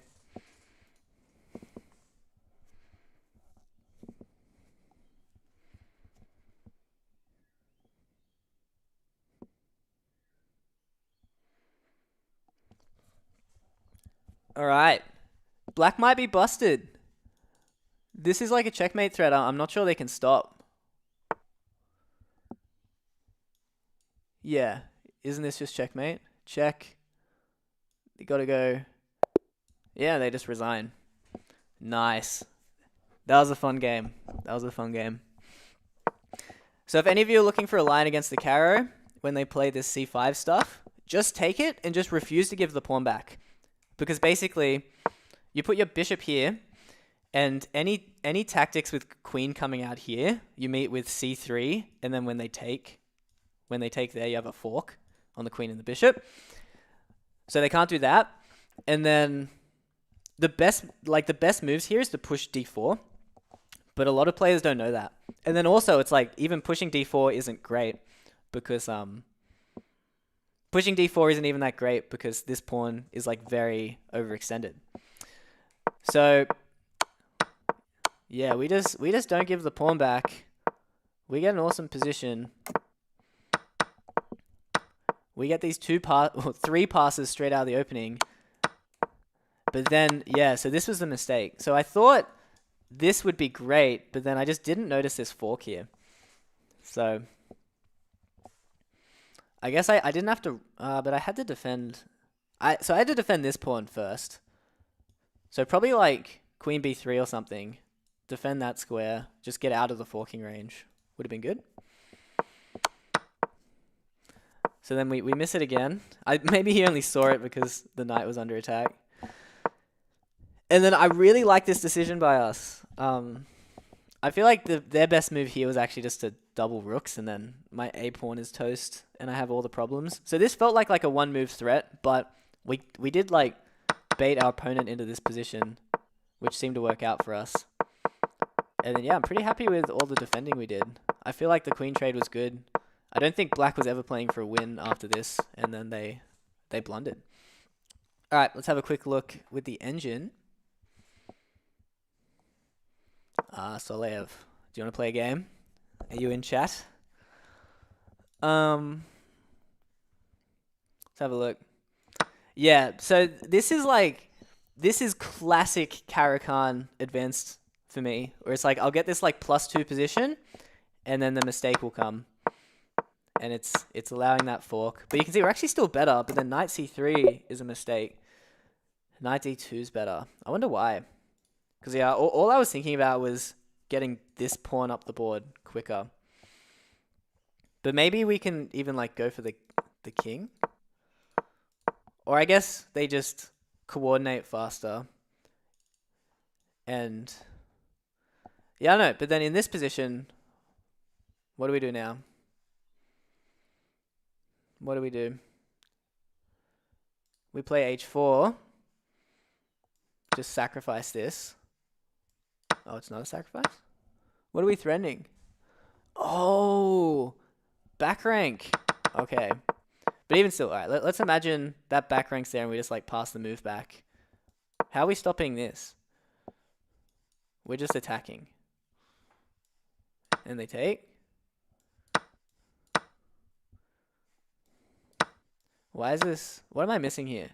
Alright. Black might be busted. This is like a checkmate threat. I'm not sure they can stop. Yeah. Isn't this just checkmate? Check. They gotta go. Yeah, they just resign. Nice. That was a fun game. That was a fun game. So if any of you are looking for a line against the Caro when they play this c5 stuff, just take it and just refuse to give the pawn back. Because basically, you put your bishop here, and any tactics with queen coming out here, you meet with c3, and then when they take there, you have a fork on the queen and the bishop. So they can't do that. And then the best moves here is to push d4, but a lot of players don't know that. And then also it's like even pushing d4 isn't great because pushing d4 isn't even that great because this pawn is like very overextended. So yeah, we just don't give the pawn back. We get an awesome position. We get these 3 passes straight out of the opening. But then, yeah, so this was the mistake. So I thought this would be great, but then I just didn't notice this fork here. So I guess I didn't have to, but I had to defend. So I had to defend this pawn first. So probably like queen b3 or something. Defend that square. Just get out of the forking range. Would have been good. So then we miss it again. Maybe he only saw it because the knight was under attack. And then I really like this decision by us. I feel like their best move here was actually just to double rooks, and then my a pawn is toast, and I have all the problems. So this felt like a one-move threat, but we did like bait our opponent into this position, which seemed to work out for us. And then yeah, I'm pretty happy with all the defending we did. I feel like the queen trade was good. I don't think black was ever playing for a win after this, and then they blundered. All right, let's have a quick look with the engine. Solev, do you want to play a game? Are you in chat? Let's have a look. Yeah, so this is classic Caro-Kann advanced for me, where it's like I'll get this like +2 position, and then the mistake will come. And it's allowing that fork. But you can see we're actually still better, but then knight c3 is a mistake. Knight d2 is better. I wonder why. Because yeah, all I was thinking about was getting this pawn up the board quicker. But maybe we can even like go for the king. Or I guess they just coordinate faster. And yeah, I know. But then in this position, what do we do now? What do we do? We play h4. Just sacrifice this. Oh, it's not a sacrifice? What are we threatening? Oh, back rank. Okay. But even still, all right, let's imagine that back rank's there and we just like pass the move back. How are we stopping this? We're just attacking. And they take. Why is this? What am I missing here?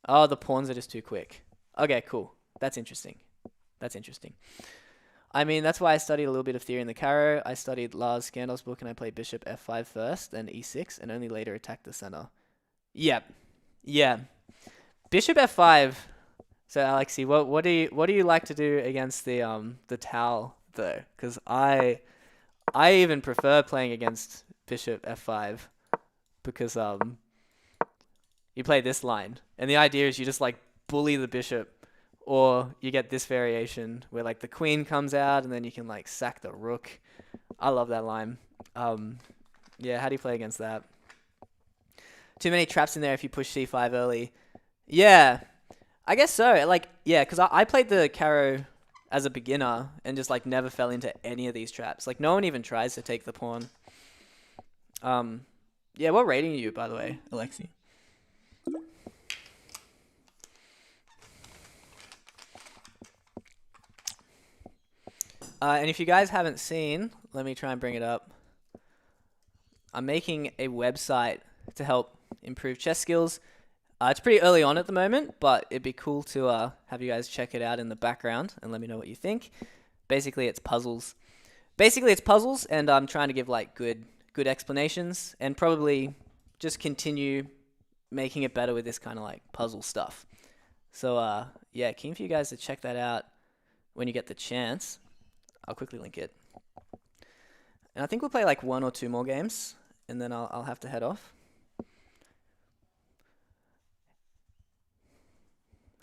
Oh, the pawns are just too quick. Okay, cool. That's interesting. That's interesting. I mean, that's why I studied a little bit of theory in the Caro. I studied Lars Skandal's book and I played bishop f5 first, then e6, and only later attacked the center. Yep. Yeah. Bishop f5. So, Alexi, what do you like to do against the Tau though? Because I even prefer playing against bishop f5 because you play this line, and the idea is you just like bully the bishop, or you get this variation where like the queen comes out and then you can like sack the rook. I love that line. Yeah, how do you play against that? Too many traps in there if you push c5 early. Yeah, I guess so. Like, yeah, because I played the Caro as a beginner and just like never fell into any of these traps. Like no one even tries to take the pawn. Yeah, what rating are you, by the way, Alexi? And if you guys haven't seen, let me try and bring it up. I'm making a website to help improve chess skills. It's pretty early on at the moment, but it'd be cool to have you guys check it out in the background and let me know what you think. Basically, it's puzzles. And I'm trying to give like good explanations and probably just continue making it better with this kind of like puzzle stuff. So yeah, keen for you guys to check that out when you get the chance. I'll quickly link it. And I think we'll play like 1 or 2 more games, and then I'll have to head off.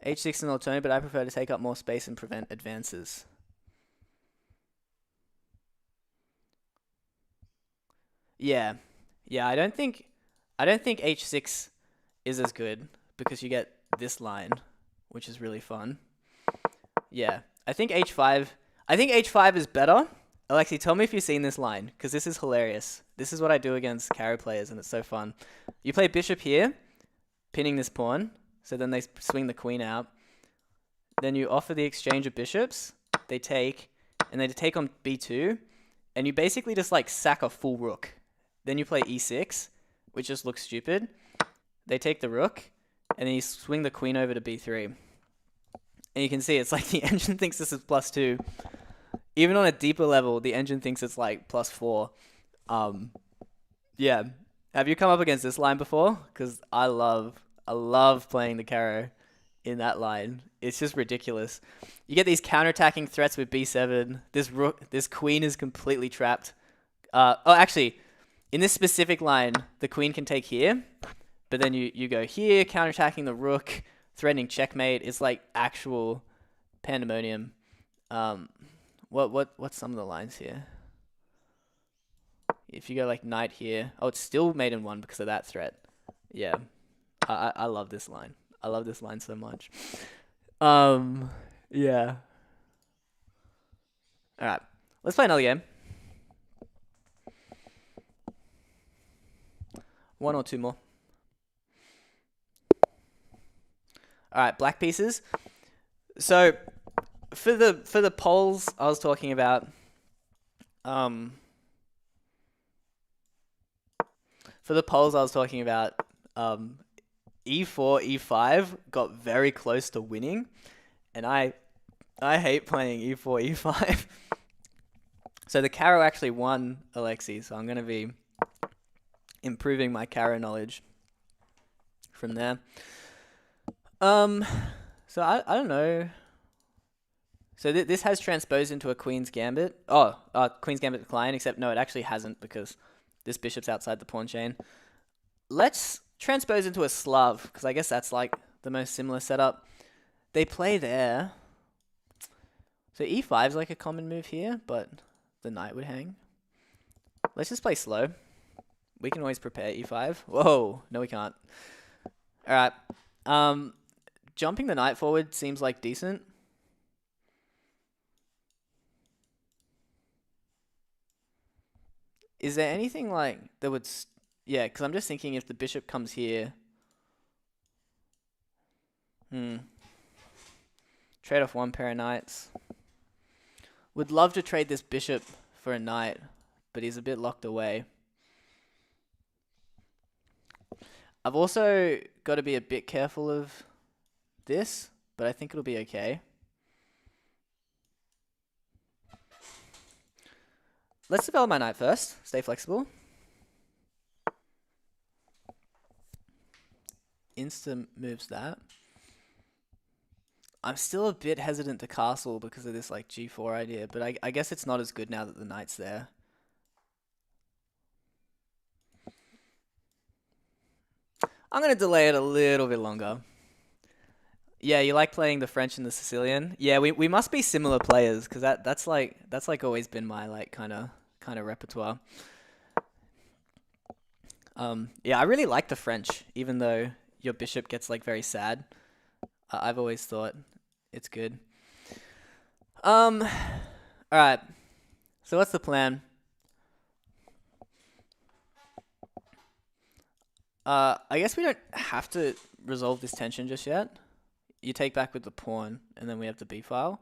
H6 is an alternative, but I prefer to take up more space and prevent advances. Yeah. Yeah, I don't think H6 is as good because you get this line, which is really fun. Yeah. I think H5 is better. Alexi, tell me if you've seen this line, because this is hilarious. This is what I do against carry players, and it's so fun. You play bishop here, pinning this pawn, so then they swing the queen out. Then you offer the exchange of bishops, they take, and they take on b2, and you basically just like sack a full rook. Then you play e6, which just looks stupid. They take the rook, and then you swing the queen over to b3. And you can see it's like the engine thinks this is +2. Even on a deeper level, the engine thinks it's like +4. Yeah. Have you come up against this line before? Because I love playing the Caro in that line. It's just ridiculous. You get these counterattacking threats with b7. This queen is completely trapped. Actually, in this specific line, the queen can take here, but then you go here, counterattacking the rook, threatening checkmate. It's like actual pandemonium. What's some of the lines here? If you go like knight here, oh, it's still mate in 1 because of that threat. Yeah, I love this line. I love this line so much. Yeah. All right, let's play another game. One or two more. All right, black pieces. So for the poles I was talking about, for the poles I was talking about, e4, e5 got very close to winning, and I hate playing e4, e5. So the Caro actually won, Alexi, so I'm going to be improving my Caro knowledge from there. So I don't know. So this has transposed into a Queen's Gambit. Queen's Gambit decline, except no, it actually hasn't because this bishop's outside the pawn chain. Let's transpose into a Slav, because I guess that's like the most similar setup. They play there. So e5 is like a common move here, but the knight would hang. Let's just play slow. We can always prepare e5. Whoa, no we can't. All right. Jumping the knight forward seems like decent. Is there anything like that would... Yeah, because I'm just thinking if the bishop comes here... Trade off one pair of knights. Would love to trade this bishop for a knight, but he's a bit locked away. I've also got to be a bit careful of this, but I think it'll be okay. Let's develop my knight first. Stay flexible. Insta moves that. I'm still a bit hesitant to castle because of this like g4 idea, but I guess it's not as good now that the knight's there. I'm going to delay it a little bit longer. Yeah, you like playing the French and the Sicilian? Yeah, we must be similar players because that's like always been my like kind of repertoire. Yeah, I really like the French, even though your bishop gets like very sad. I've always thought it's good. All right. So what's the plan? I guess we don't have to resolve this tension just yet. You take back with the pawn, and then we have the b file.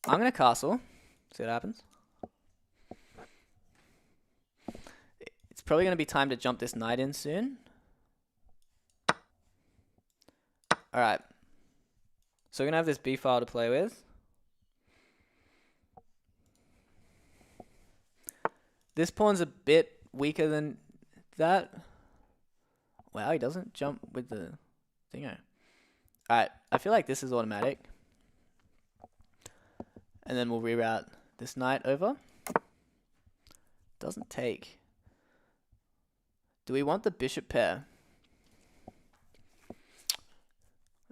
I'm gonna castle. See what happens. It's probably gonna be time to jump this knight in soon. Alright. So we're going to have this b file to play with. This pawn's a bit weaker than that. Wow, he doesn't jump with the thingo. Alright, I feel like this is automatic. And then we'll reroute this knight over. Doesn't take. Do we want the bishop pair?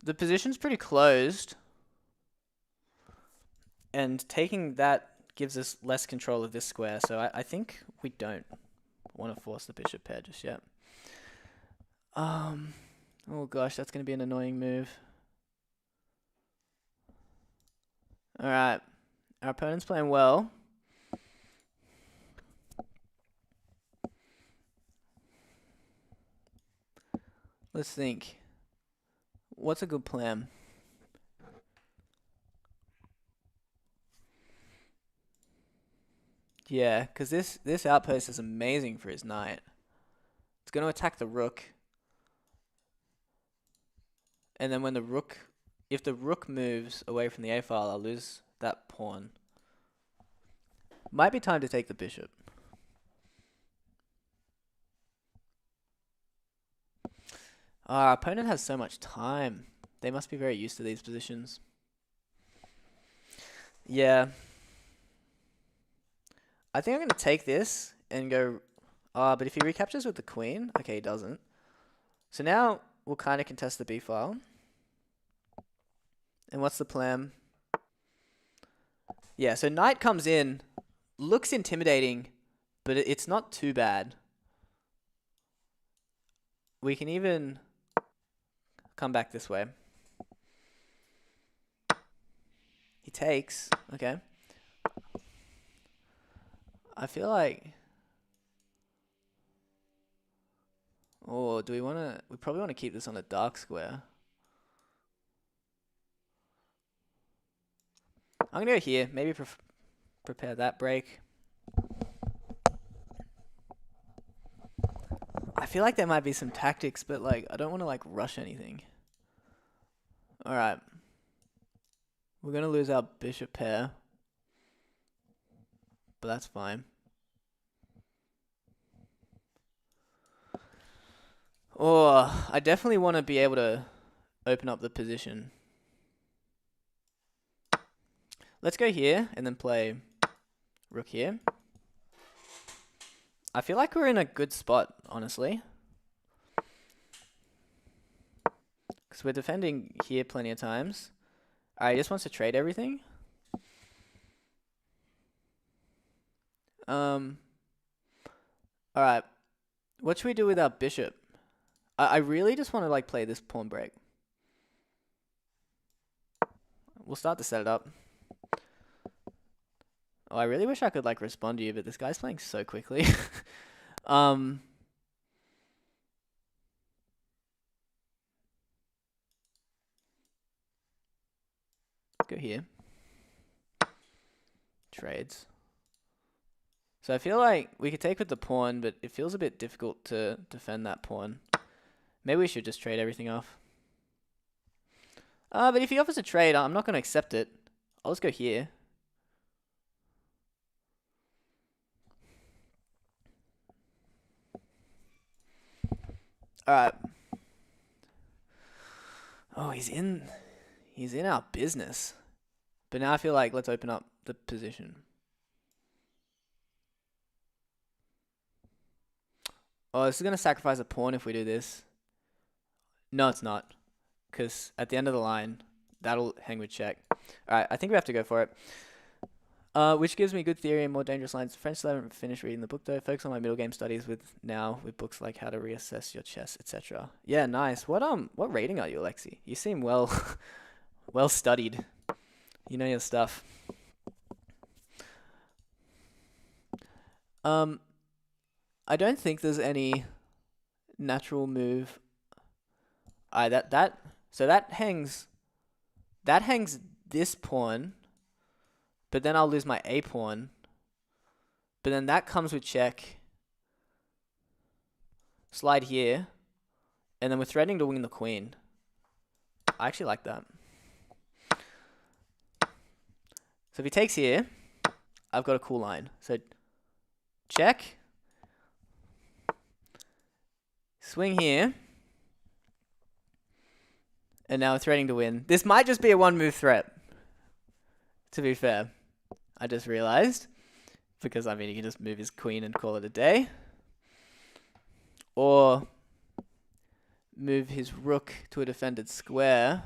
The position's pretty closed, and taking that gives us less control of this square, so I think we don't want to force the bishop pair just yet. Oh gosh, that's going to be an annoying move. Alright, our opponent's playing well. Let's think. What's a good plan? Yeah, because this outpost is amazing for his knight. It's going to attack the rook. And then when the rook... If the rook moves away from the a-file, I'll lose that pawn. Might be time to take the bishop. Our opponent has so much time. They must be very used to these positions. Yeah. I think I'm going to take this and go... but if he recaptures with the queen... Okay, he doesn't. So now we'll kind of contest the b-file. And what's the plan? Yeah, so knight comes in. Looks intimidating, but it's not too bad. We can even come back this way. He takes. Okay. I feel like... Oh, do we want to... We probably want to keep this on a dark square. I'm going to go here. Maybe prepare that break. I feel like there might be some tactics, but like I don't want to like rush anything. Alright. We're going to lose our bishop pair. But that's fine. Oh, I definitely want to be able to open up the position. Let's go here and then play rook here. I feel like we're in a good spot, honestly. Because we're defending here plenty of times. Alright, he just wants to trade everything. Alright. What should we do with our bishop? I really just want to like play this pawn break. We'll start to set it up. Oh, I really wish I could like respond to you, but this guy's playing so quickly. Go here. Trades. So I feel like we could take with the pawn, but it feels a bit difficult to defend that pawn. Maybe we should just trade everything off. But if he offers a trade, I'm not going to accept it. I'll just go here. Alright. Oh, he's in our business. But now I feel like let's open up the position. Oh, this is going to sacrifice a pawn if we do this. No, it's not. Because at the end of the line, that'll hang with check. Alright, I think we have to go for it. Which gives me good theory and more dangerous lines. French still haven't finished reading the book though. Focus on my middle game studies with books like How to Reassess Your Chess, etc. Yeah, nice. What rating are you, Alexi? You seem well well studied. You know your stuff. I don't think there's any natural move. So that hangs this pawn, but then I'll lose my a pawn. But then that comes with check. Slide here, and then we're threatening to win the queen. I actually like that. So if he takes here, I've got a cool line. So check. Swing here. And now we're threatening to win. This might just be a one-move threat, to be fair. I just realized. Because, I mean, he can just move his queen and call it a day. Or move his rook to a defended square.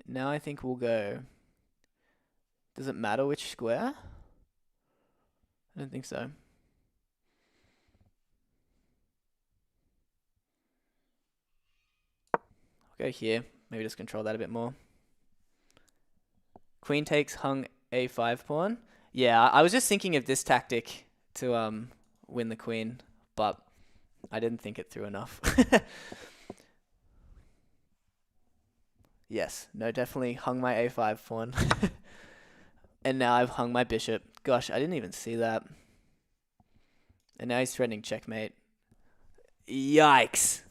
Now I think we'll go... Does it matter which square? I don't think so. I'll go here. Maybe just control that a bit more. Queen takes hung a5 pawn. Yeah, I was just thinking of this tactic to win the queen, but I didn't think it through enough. Yes, no, definitely hung my a5 pawn. And now I've hung my bishop. Gosh, I didn't even see that. And now he's threatening checkmate. Yikes.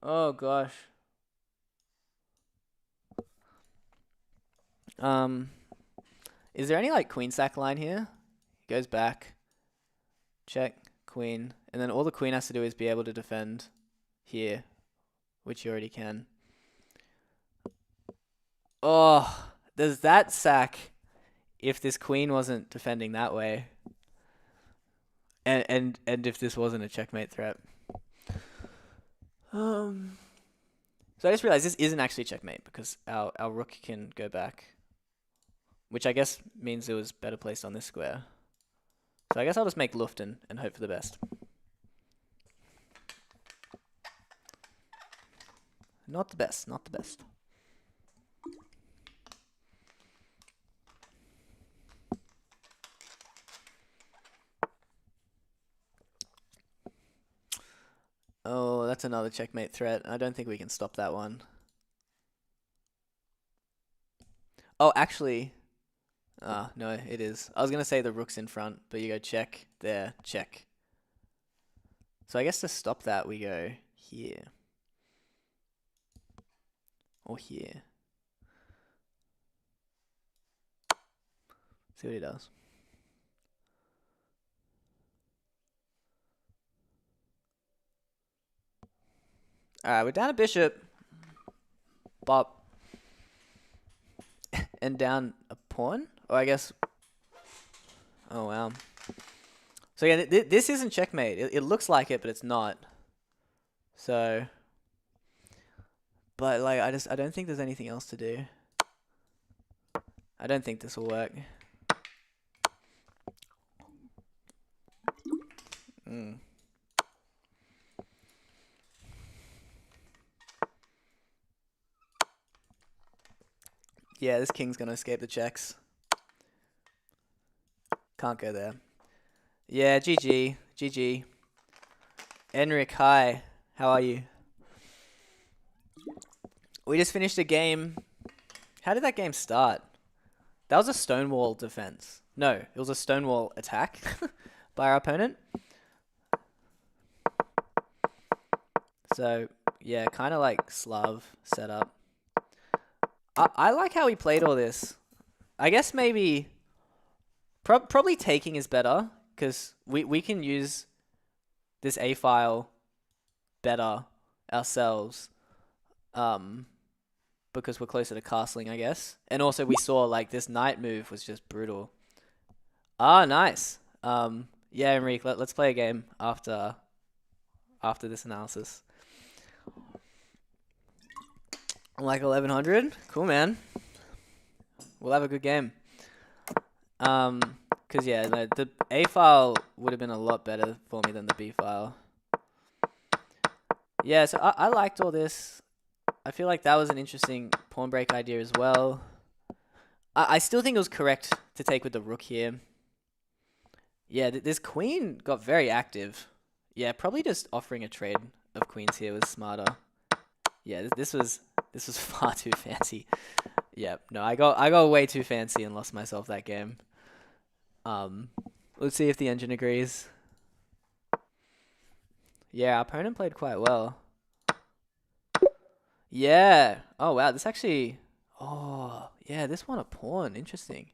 Oh, gosh. Is there any, like, queen sack line here? He goes back. Check, queen. And then all the queen has to do is be able to defend here, which you already can. Oh, does that sack if this queen wasn't defending that way? And if this wasn't a checkmate threat. So I just realized this isn't actually checkmate because our rook can go back, which I guess means it was better placed on this square. So I guess I'll just make Lufton and hope for the best. Not the best, not the best. Oh, that's another checkmate threat. I don't think we can stop that one. Oh, actually... no, it is. I was going to say the rook's in front, but you go check, there, check. So I guess to stop that, we go here. Or here. See what he does. Alright, we're down a bishop. Bop. And down a pawn? Or I guess... Oh, wow. So yeah, this isn't checkmate. It looks like it, but it's not. So... But, like, I don't think there's anything else to do. I don't think this will work. Yeah, this king's gonna escape the checks. Can't go there. Yeah, GG. GG. Enric, hi. How are you? We just finished a game. How did that game start? That was a stonewall defense. No, it was a stonewall attack by our opponent. So, yeah, kind of like Slav setup. I like how he played all this. I guess maybe... probably taking is better, because we can use this A-file better ourselves. Because we're closer to castling, I guess. And also we saw, like, this knight move was just brutal. Ah, nice. Yeah, Enrique, let's play a game after this analysis. Like 1100? Cool, man. We'll have a good game. Because, yeah, the A file would have been a lot better for me than the B file. Yeah, so I liked all this. I feel like that was an interesting pawn break idea as well. I still think it was correct to take with the rook here. Yeah, this queen got very active. Yeah, probably just offering a trade of queens here was smarter. Yeah, this was far too fancy. Yeah, no, I got way too fancy and lost myself that game. Let's see if the engine agrees. Yeah, our opponent played quite well. Yeah. Oh, wow, this actually... Oh, yeah, this won a pawn. Interesting.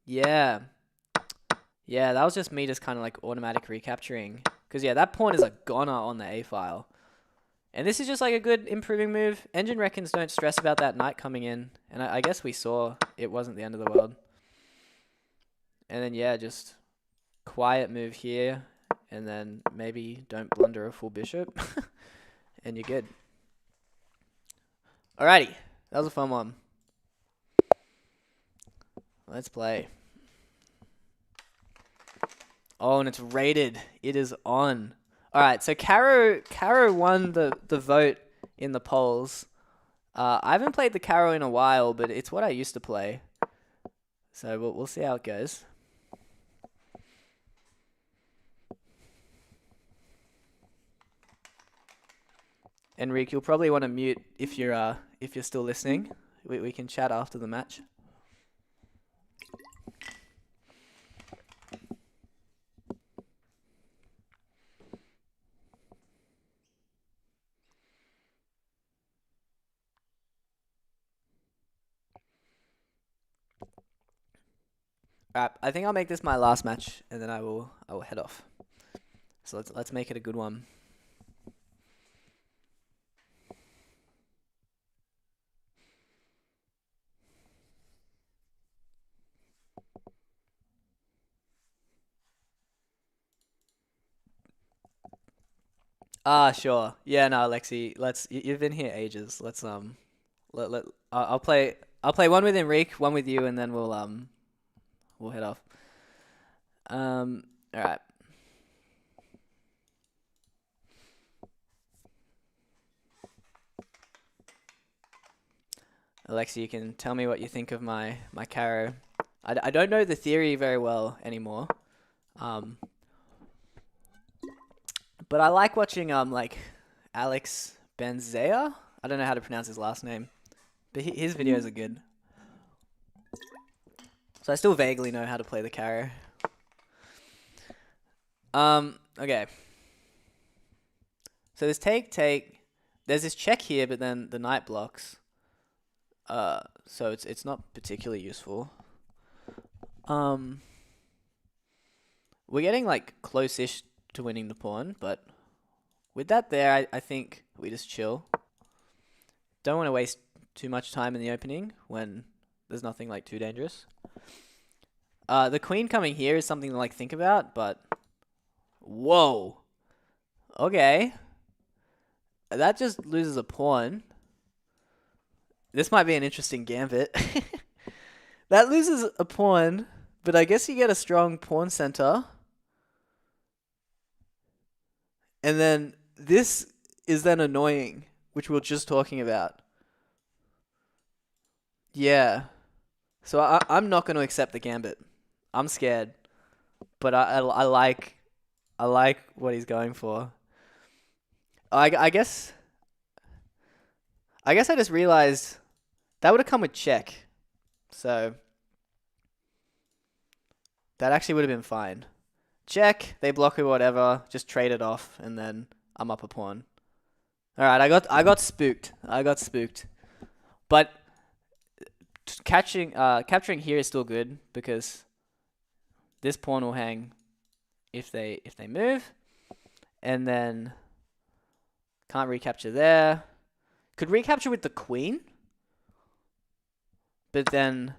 Yeah. Yeah, that was just me just kind of like automatic recapturing. Because, yeah, that pawn is a goner on the A file. And this is just like a good improving move. Engine reckons don't stress about that knight coming in. And I guess we saw it wasn't the end of the world. And then, yeah, just quiet move here, and then maybe don't blunder a full bishop, and you're good. Alrighty, that was a fun one. Let's play. Oh, and it's rated. It is on. Alright, so Caro won the vote in the polls. I haven't played the Caro in a while, but it's what I used to play. So we'll see how it goes. Enrique, you'll probably want to mute if you're still listening. We can chat after the match. Alright, I think I'll make this my last match, and then I will head off. So let's make it a good one. Sure. Yeah, no, Alexi, you've been here ages. Let's I'll play one with Enrique, one with you, and then we'll head off. All right. Alexi, you can tell me what you think of my Caro. I don't know the theory very well anymore. But I like watching like Alex Benzea. I don't know how to pronounce his last name, but his videos are good. So I still vaguely know how to play the Caro. Okay. So there's take. There's this check here, but then the knight blocks. So it's not particularly useful. We're getting like close-ish to winning the pawn, but with that there, I think we just chill. Don't want to waste too much time in the opening when there's nothing like too dangerous. The queen coming here is something to like think about, but whoa. Okay. That just loses a pawn. This might be an interesting gambit. That loses a pawn, but I guess you get a strong pawn center. And then this is then annoying, which we were just talking about. Yeah. So I'm not going to accept the gambit. I'm scared. But I like what he's going for. I guess I just realized that would have come with check. So that actually would have been fine. Check, they block or whatever, just trade it off, and then I'm up a pawn. Alright, I got spooked. But capturing here is still good because this pawn will hang if they move. And then can't recapture there. Could recapture with the queen. But then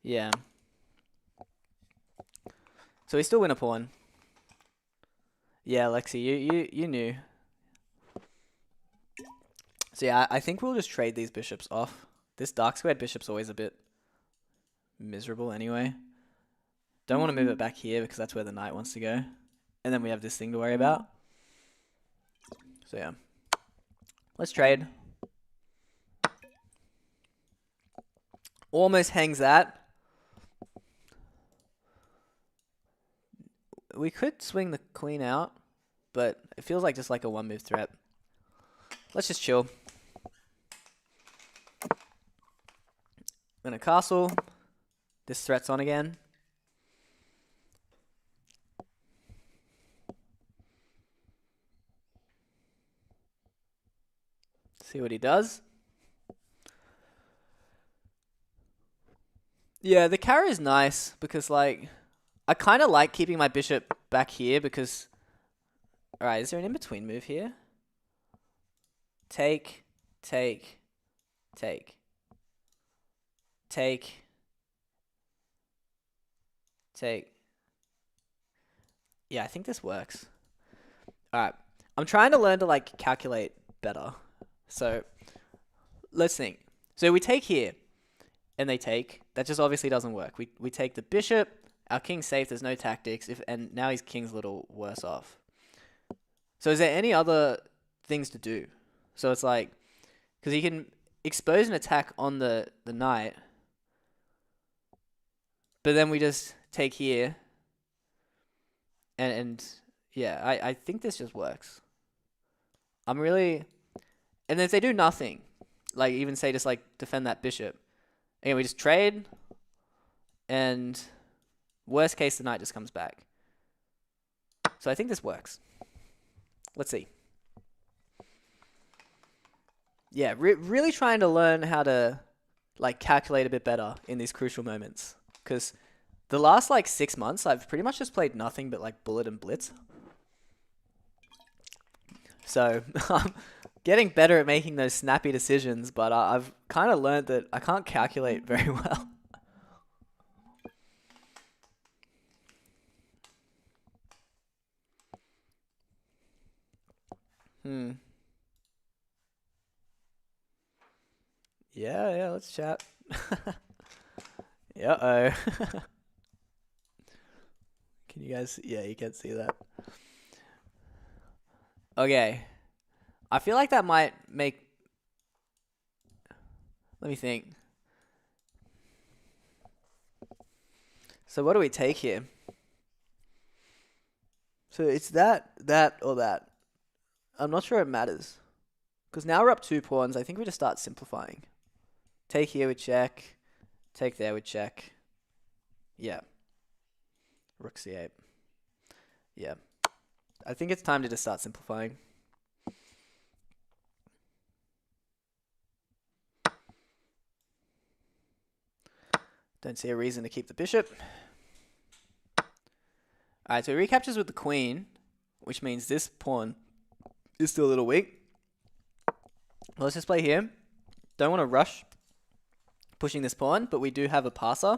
yeah. So we still win a pawn. Yeah, Lexi, you knew. So yeah, I think we'll just trade these bishops off. This dark squared bishop's always a bit miserable anyway. Don't want to move it back here because that's where the knight wants to go. And then we have this thing to worry about. So yeah. Let's trade. Almost hangs that. We could swing the queen out, but it feels like just like a one move threat. Let's just chill. I'm gonna castle. This threat's on again. See what he does. Yeah, the Caro is nice because like I kind of like keeping my bishop back here because... Alright, is there an in-between move here? Take. Take. Take. Take. Take. Yeah, I think this works. All right. I'm trying to learn to like calculate better. So let's think. So we take here, and they take. That just obviously doesn't work. We take the bishop. Our king's safe. There's no tactics. And now his king's a little worse off. So is there any other things to do? So it's like, because he can expose an attack on the knight, but then we just take here, and yeah, I think this just works. I'm really, and then if they do nothing, like even say just like defend that bishop, again we just trade, and worst case the knight just comes back. So I think this works. Let's see. Yeah, really trying to learn how to like calculate a bit better in these crucial moments, because the last like 6 months I've pretty much just played nothing but like bullet and blitz. So I'm getting better at making those snappy decisions, but I've kind of learned that I can't calculate very well. Yeah, let's chat. Uh-oh. Can you guys... Yeah, you can see that. Okay. I feel like that might make... Let me think. So what do we take here? So it's that, or that. I'm not sure it matters. Because now we're up 2 pawns. I think we just start simplifying. Take here, we check. Take there, we check. Yeah. Rook c8. Yeah. I think it's time to just start simplifying. Don't see a reason to keep the bishop. Alright, so he recaptures with the queen, which means this pawn is still a little weak. Well, let's just play here. Don't want to rush pushing this pawn, but we do have a passer.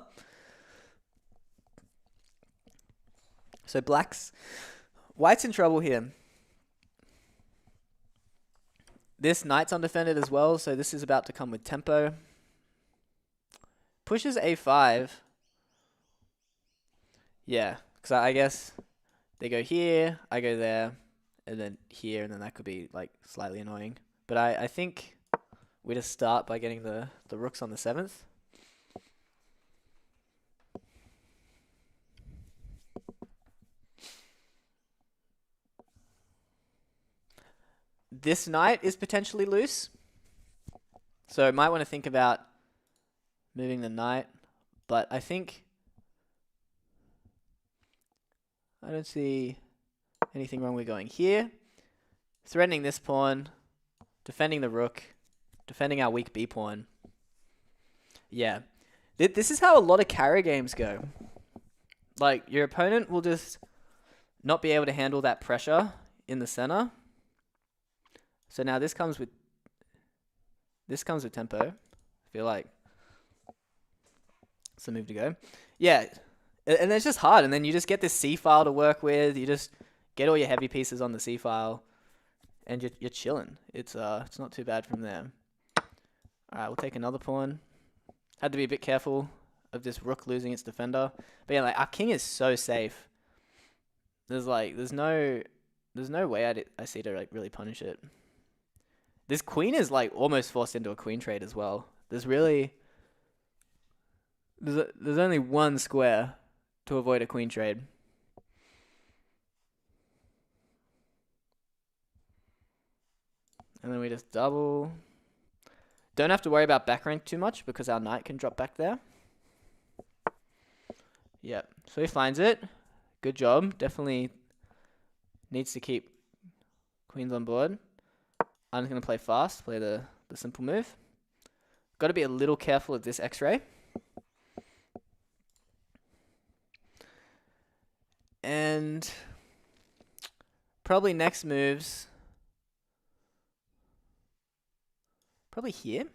So white's in trouble here. This knight's undefended as well, so this is about to come with tempo. Pushes a5. Yeah, because I guess they go here, I go there, and then here, and then that could be like slightly annoying. But I think we just start by getting the rooks on the 7th. This knight is potentially loose, so might want to think about moving the knight, but I think I don't see anything wrong with going here, threatening this pawn, defending the rook, defending our weak b pawn. Yeah, this is how a lot of carry games go. Like, your opponent will just not be able to handle that pressure in the center. So now this comes with tempo. I feel like it's the move to go. Yeah, and it's just hard. And then you just get this C file to work with. You just get all your heavy pieces on the C file, and you're chilling. It's not too bad from there. All right, we'll take another pawn. Had to be a bit careful of this rook losing its defender. But yeah, like our king is so safe. There's no way I see to like really punish it. This queen is like almost forced into a queen trade as well. There's only one square to avoid a queen trade. And then we just double. Don't have to worry about back rank too much because our knight can drop back there. Yep. So he finds it. Good job. Definitely needs to keep queens on board. I'm just going to play fast, play the simple move. Got to be a little careful of this X-ray. And probably next moves, probably here.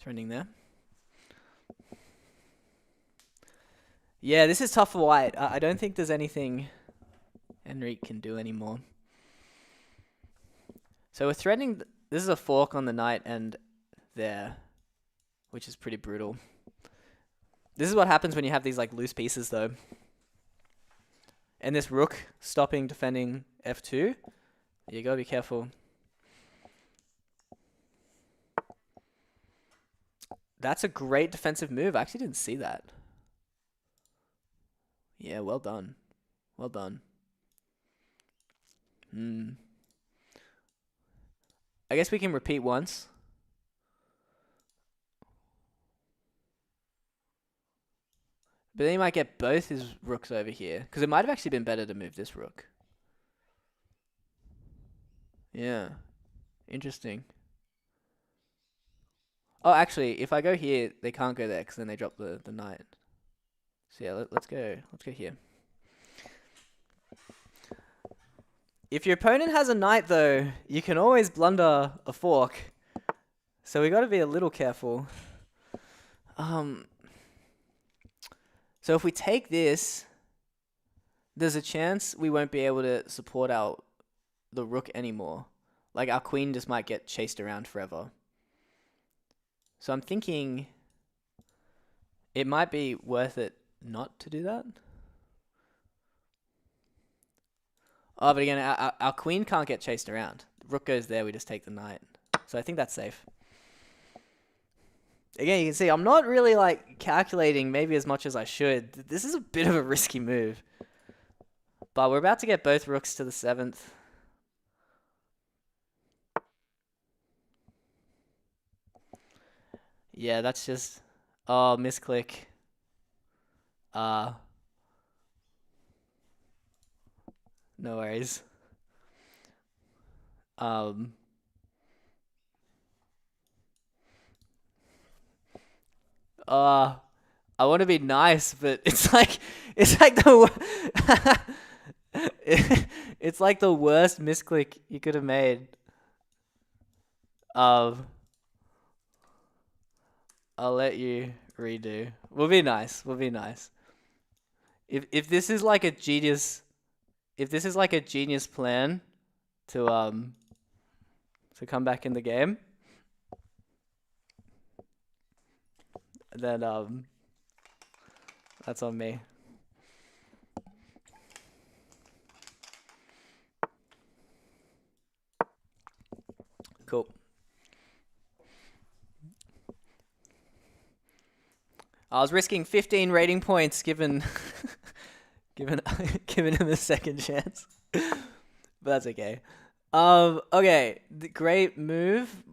Trending there. Yeah, this is tough for white. I don't think there's anything Enrique can do anymore. So we're threatening... This is a fork on the knight and there, which is pretty brutal. This is what happens when you have these like loose pieces though. And this rook stopping defending f2. You gotta be careful. That's a great defensive move. I actually didn't see that. Yeah, well done. Well done. I guess we can repeat once. But then he might get both his rooks over here. Because it might have actually been better to move this rook. Yeah. Interesting. Oh, actually, if I go here, they can't go there because then they drop the knight. So yeah, let's go. Let's go here. If your opponent has a knight, though, you can always blunder a fork. So we got to be a little careful. So if we take this, there's a chance we won't be able to support the rook anymore. Like our queen just might get chased around forever. So I'm thinking it might be worth it not to do that. Oh, but again, our queen can't get chased around. The rook goes there, we just take the knight. So I think that's safe. Again, you can see I'm not really like calculating maybe as much as I should. This is a bit of a risky move. But we're about to get both rooks to the 7th. Yeah, that's just... Oh, misclick. No worries. I want to be nice, but it's like the it's like the worst misclick you could have made. I'll let you redo. We'll be nice. We'll be nice. If this is like a genius, if this is like a genius plan to come back in the game, then that's on me. Cool. I was risking 15 rating points given giving him a second chance. But that's okay. Okay, great move,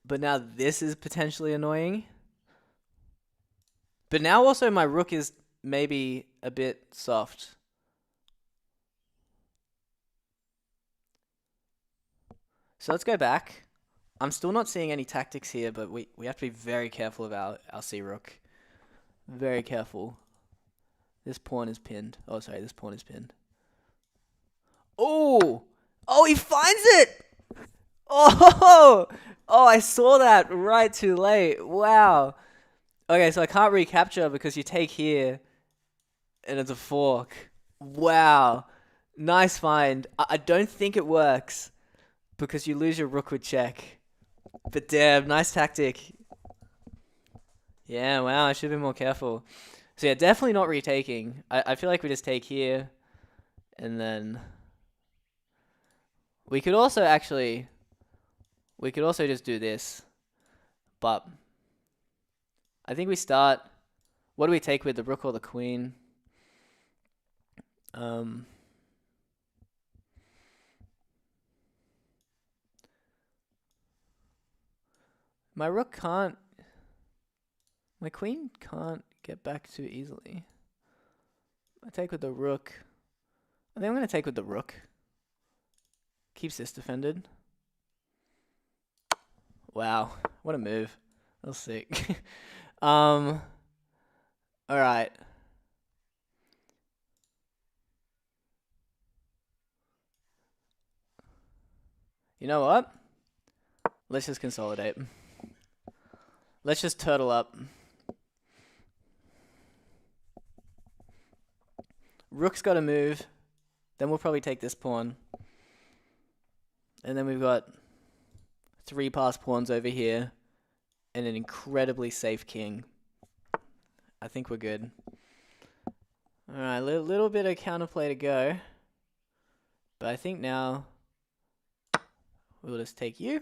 but now this is potentially annoying. But now also my rook is maybe a bit soft. So let's go back. I'm still not seeing any tactics here, but we have to be very careful about our c-rook. Very careful. This pawn is pinned. Oh, sorry, this pawn is pinned. Oh! Oh, he finds it! Oh! Oh, I saw that right too late. Wow. Okay, so I can't recapture because you take here and it's a fork. Wow. Nice find. I don't think it works because you lose your rook with check. But damn, nice tactic. Yeah, wow, I should have been more careful. So yeah, definitely not retaking. I feel like we just take here and then we could also just do this. But I think we start... What do we take with the rook or the queen? My rook can't... My queen can't get back too easily. I take with the rook. I think I'm going to take with the rook. Keeps this defended. Wow, what a move. That was sick. Alright. You know what? Let's just consolidate. Let's just turtle up. rook's got to move. Then we'll probably take this pawn. And then we've got 3 passed pawns over here. And an incredibly safe king. I think we're good. Alright, little bit of counterplay to go. But I think now we'll just take you.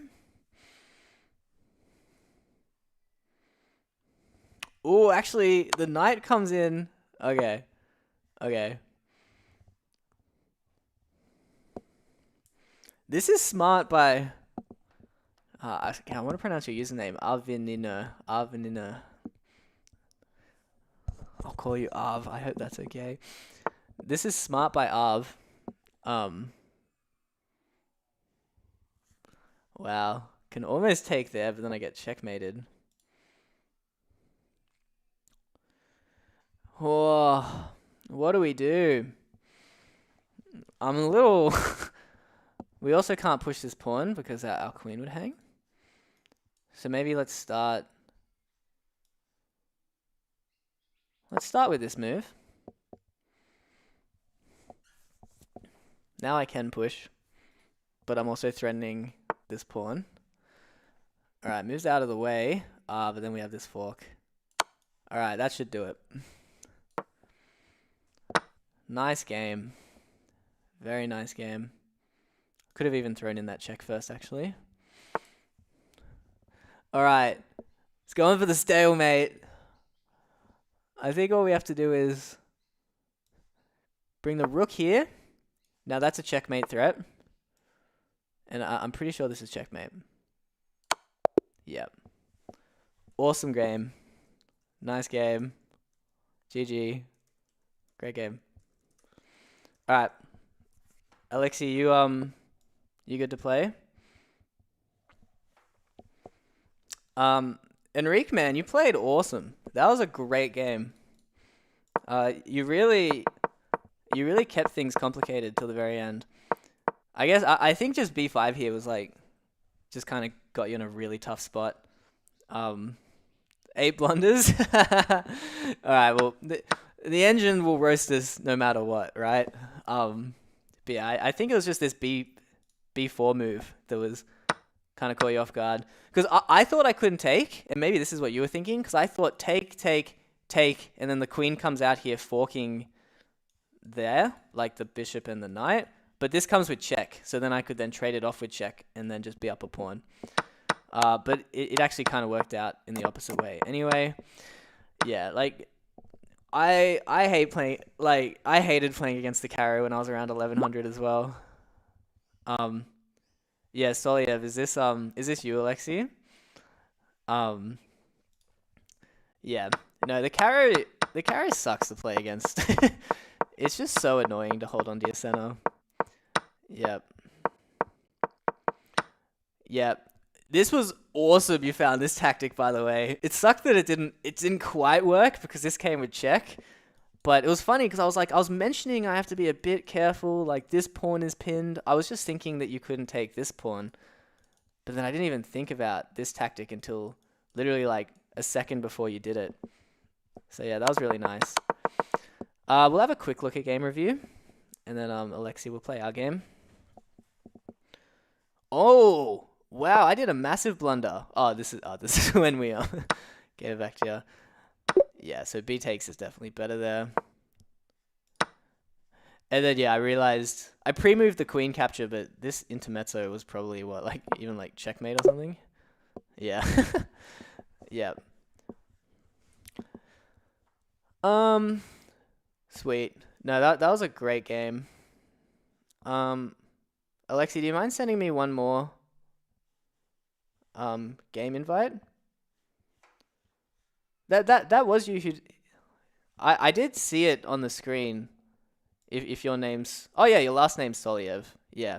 Oh, actually, the knight comes in. Okay. Okay. This is smart by... I want to pronounce your username. Arvinina. I'll call you Arv. I hope that's okay. This is smart by Arv. Wow. Can almost take there, but then I get checkmated. Oh, what do we do? I'm a little... We also can't push this pawn because our queen would hang. So maybe let's start... Let's start with this move. Now I can push, but I'm also threatening this pawn. Alright, moves out of the way. But then we have this fork. Alright, that should do it. Nice game. Very nice game. Could have even thrown in that check first, actually. Alright. Let's go on for the stalemate. I think all we have to do is bring the rook here. Now that's a checkmate threat. And I'm pretty sure this is checkmate. Yep. Awesome game. Nice game. GG. Great game. Alright. Alexi, you good to play? Enrique, man, you played awesome. That was a great game. You really kept things complicated till the very end. I guess I think just b5 here was like just kind of got you in a really tough spot. 8 blunders. All right, well the engine will roast us no matter what, right? But yeah, I think it was just this b4 move that was kind of caught you off guard. Because I thought I couldn't take, and maybe this is what you were thinking, because I thought take, and then the queen comes out here forking there, like the bishop and the knight. But this comes with check, so then I could then trade it off with check and then just be up a pawn. But it actually kind of worked out in the opposite way. Anyway, yeah, like I hate playing, like I hated playing against the Caro when I was around 1100 as well. Yeah, Soliev, is this you, Alexi? Yeah. No, the Caro sucks to play against. It's just so annoying to hold on to your center. Yep. Yep. This was awesome you found this tactic, by the way. It sucked that it didn't quite work because this came with check. But it was funny because I was mentioning I have to be a bit careful, like this pawn is pinned. I was just thinking that you couldn't take this pawn. But then I didn't even think about this tactic until literally like a second before you did it. So yeah, that was really nice. We'll have a quick look at game review. And then Alexi will play our game. Oh, wow, I did a massive blunder. This is when we get it back to you. Yeah, so B takes is definitely better there. And then, yeah, I realized I pre-moved the queen capture, but this intermezzo was probably what, like, even like checkmate or something? Yeah. Yeah. Sweet. No, that was a great game. Alexi, do you mind sending me one more game invite? That was you who... I did see it on the screen. If your name's... Oh yeah, your last name's Soliev. Yeah.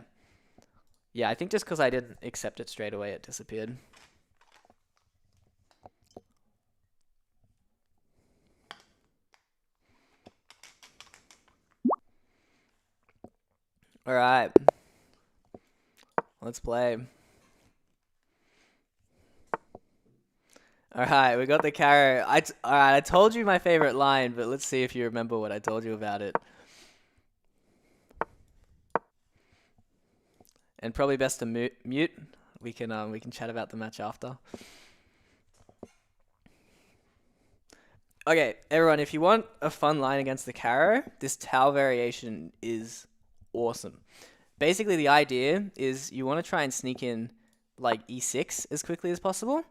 Yeah, I think just because I didn't accept it straight away, it disappeared. Alright. Let's play. Alright, we got the Caro. Alright, I told you my favorite line, but let's see if you remember what I told you about it. And probably best to mute. We can chat about the match after. Okay, everyone, if you want a fun line against the Caro, this Tau variation is awesome. Basically, the idea is you want to try and sneak in like e6 as quickly as possible.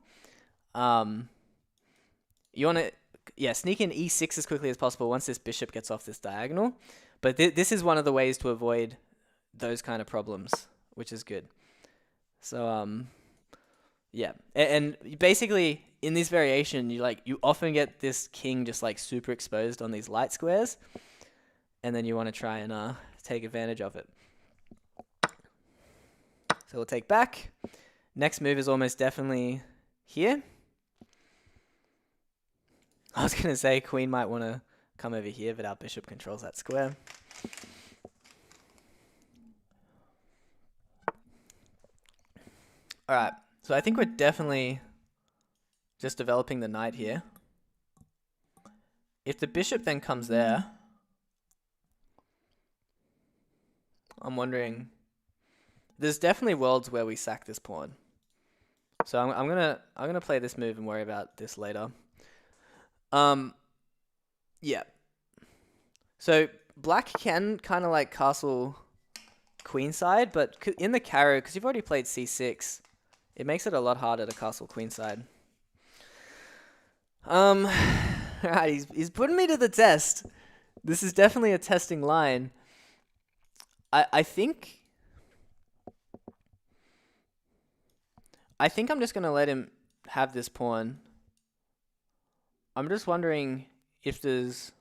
You want to, sneak in e6 as quickly as possible once this bishop gets off this diagonal. But this is one of the ways to avoid those kind of problems, which is good. So, yeah. And basically, in this variation, you often get this king just like super exposed on these light squares. And then you want to try and take advantage of it. So we'll take back. Next move is almost definitely here. I was going to say queen might want to come over here, but our bishop controls that square. Alright, so I think we're definitely just developing the knight here. If the bishop then comes there, I'm wondering... There's definitely worlds where we sack this pawn. So I'm gonna play this move and worry about this later. Yeah. So black can kind of like castle queenside, but in the Caro, because you've already played c6, it makes it a lot harder to castle queenside. Right, he's putting me to the test. This is definitely a testing line. I think I'm just gonna let him have this pawn. I'm just wondering if there's...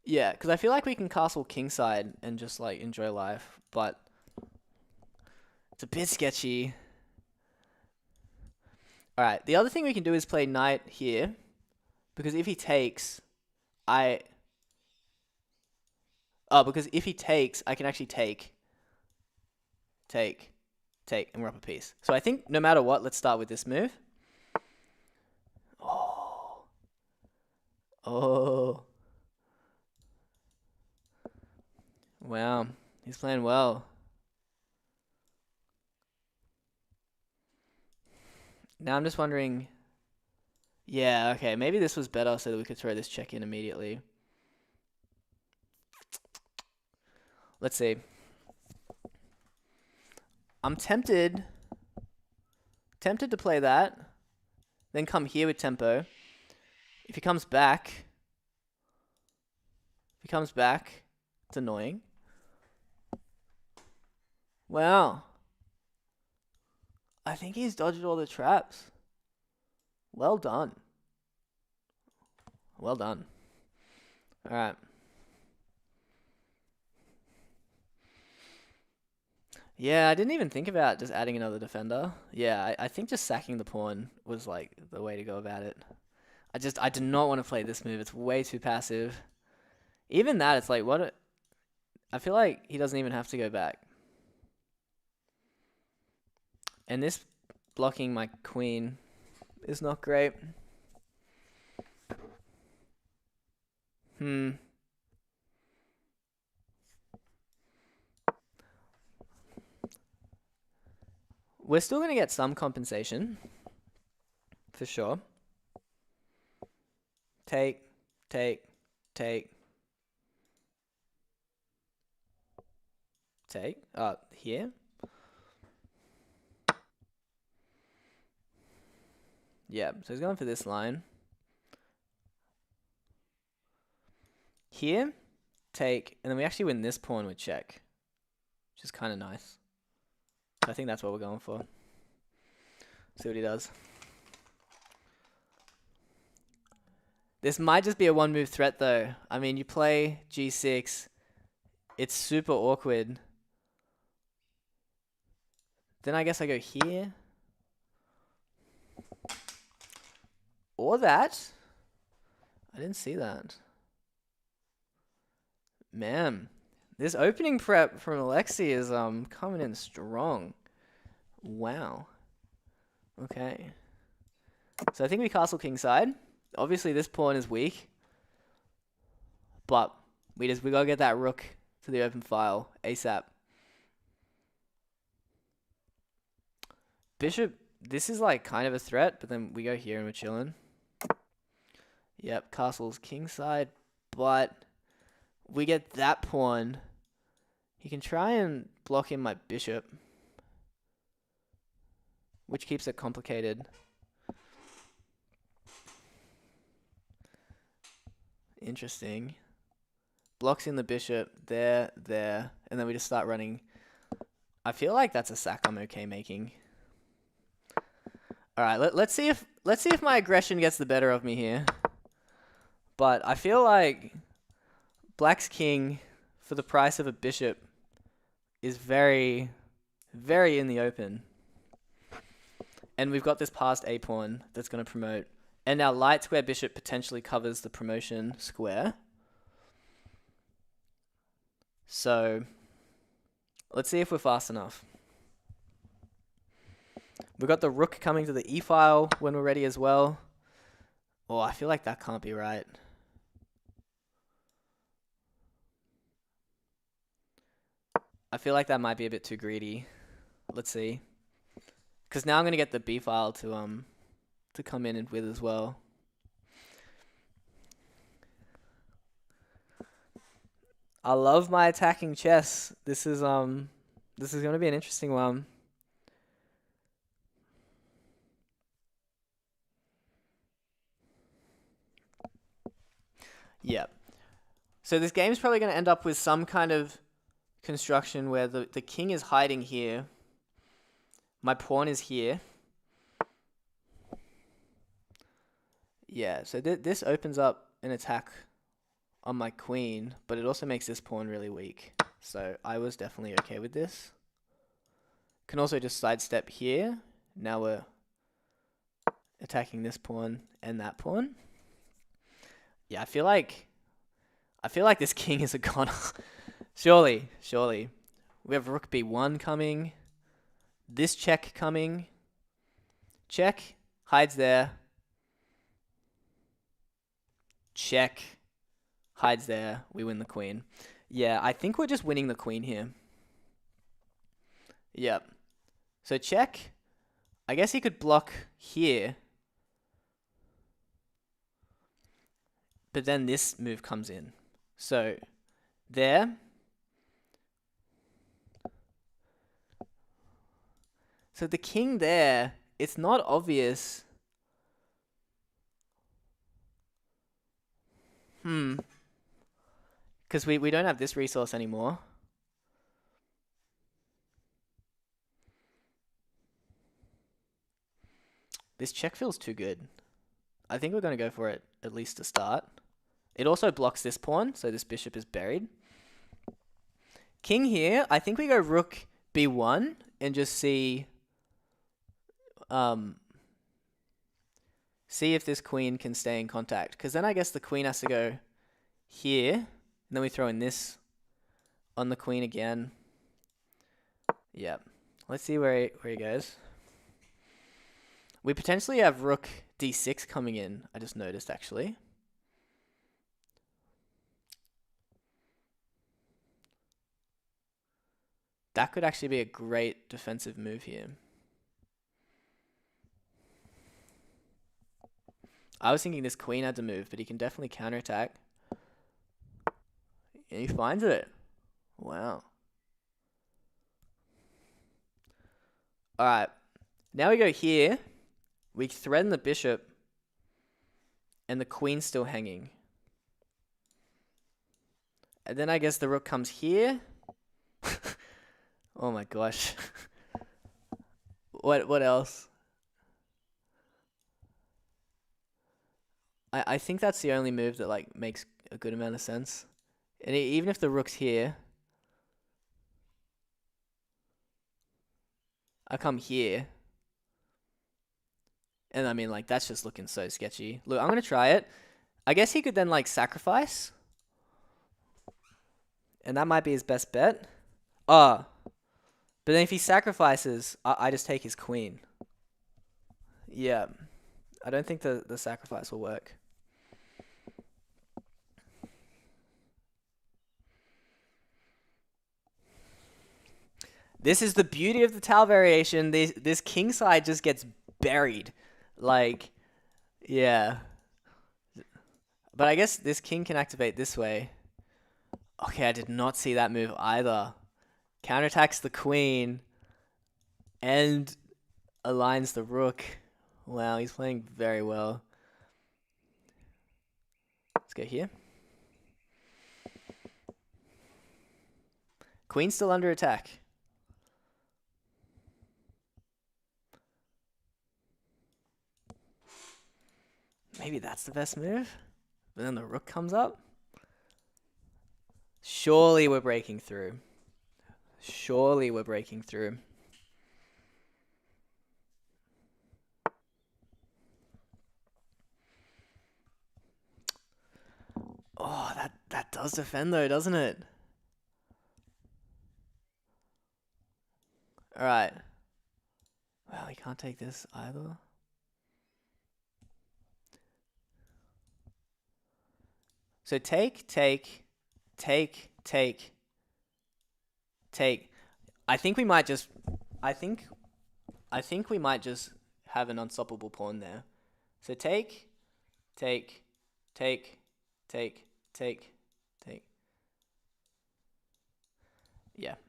Yeah, because I feel like we can castle kingside and just like enjoy life, but it's a bit sketchy. Alright, the other thing we can do is play knight here, because if he takes, because if he takes, I can actually take, and we're up a piece. So I think no matter what, let's start with this move. Oh. Wow, he's playing well. Now I'm just wondering... Yeah, okay, maybe this was better so that we could throw this check in immediately. Let's see. I'm tempted to play that, then come here with tempo. If he comes back, it's annoying. Wow. I think he's dodged all the traps. Well done. Well done. Alright. Yeah, I didn't even think about just adding another defender. Yeah, I think just sacking the pawn was like the way to go about it. I do not want to play this move. It's way too passive. Even that, it's like, I feel like he doesn't even have to go back. And this blocking my queen is not great. We're still going to get some compensation, for sure. Take. Here. Yeah, so he's going for this line. Here, take, and then we actually win this pawn with check, which is kind of nice. So I think that's what we're going for. See what he does. This might just be a one-move threat, though. I mean, you play g6. It's super awkward. Then I guess I go here. Or that. I didn't see that. Man, this opening prep from Alexi is coming in strong. Wow. Okay. So I think we castle kingside. Obviously this pawn is weak. But we gotta get that rook to the open file ASAP. Bishop, this is like kind of a threat, but then we go here and we're chilling. Yep, castle's kingside, but we get that pawn. He can try and block in my bishop, which keeps it complicated. Interesting. Blocks in the bishop, there, and then we just start running. I feel like that's a sack I'm okay making. All right, let's see if my aggression gets the better of me here. But I feel like Black's king for the price of a bishop is very, very in the open. And we've got this passed a pawn that's going to promote. And our light square bishop potentially covers the promotion square. So let's see if we're fast enough. We've got the rook coming to the e-file when we're ready as well. Oh, I feel like that can't be right. I feel like that might be a bit too greedy. Let's see. Because now I'm going to get the b-file to come in with as well. I love my attacking chess. This is going to be an interesting one. Yeah. So this game's probably going to end up with some kind of construction where the king is hiding here. My pawn is here. Yeah, so this opens up an attack on my queen, but it also makes this pawn really weak. So I was definitely okay with this. Can also just sidestep here. Now we're attacking this pawn and that pawn. Yeah, I feel like this king is a goner. Surely. We have rook b1 coming. This check coming. Check. Hides there. Check. Hides there. We win the queen. Yeah, I think we're just winning the queen here. Yep. So check. I guess he could block here. But then this move comes in. So there. So the king there, it's not obvious. Because we don't have this resource anymore. This check feels too good. I think we're going to go for it, at least to start. It also blocks this pawn, so this bishop is buried. King here, I think we go rook b1 and just see if this queen can stay in contact. Because then I guess the queen has to go here. And then we throw in this on the queen again. Yeah. Let's see where he goes. We potentially have rook d6 coming in. I just noticed, actually. That could actually be a great defensive move here. I was thinking this queen had to move, but he can definitely counterattack. And he finds it. Wow. Alright. Now we go here. We threaten the bishop. And the queen's still hanging. And then I guess the rook comes here. Oh my gosh. What else? I think that's the only move that like makes a good amount of sense. And even if the rook's here, I come here. And I mean, like, that's just looking so sketchy. Look, I'm going to try it. I guess he could then, like, sacrifice. And that might be his best bet. But then if he sacrifices, I just take his queen. Yeah. I don't think the sacrifice will work. This is the beauty of the tile variation. This king side just gets buried. Like, yeah. But I guess this king can activate this way. Okay, I did not see that move either. Counterattacks the queen and aligns the rook. Wow, he's playing very well. Let's go here. Queen's still under attack. Maybe that's the best move. But then the rook comes up. Surely we're breaking through. Surely we're breaking through. Oh, that does defend though, doesn't it? Alright. Well, we can't take this either. So take. I think we might just we might just have an unstoppable pawn there. So take. Yeah,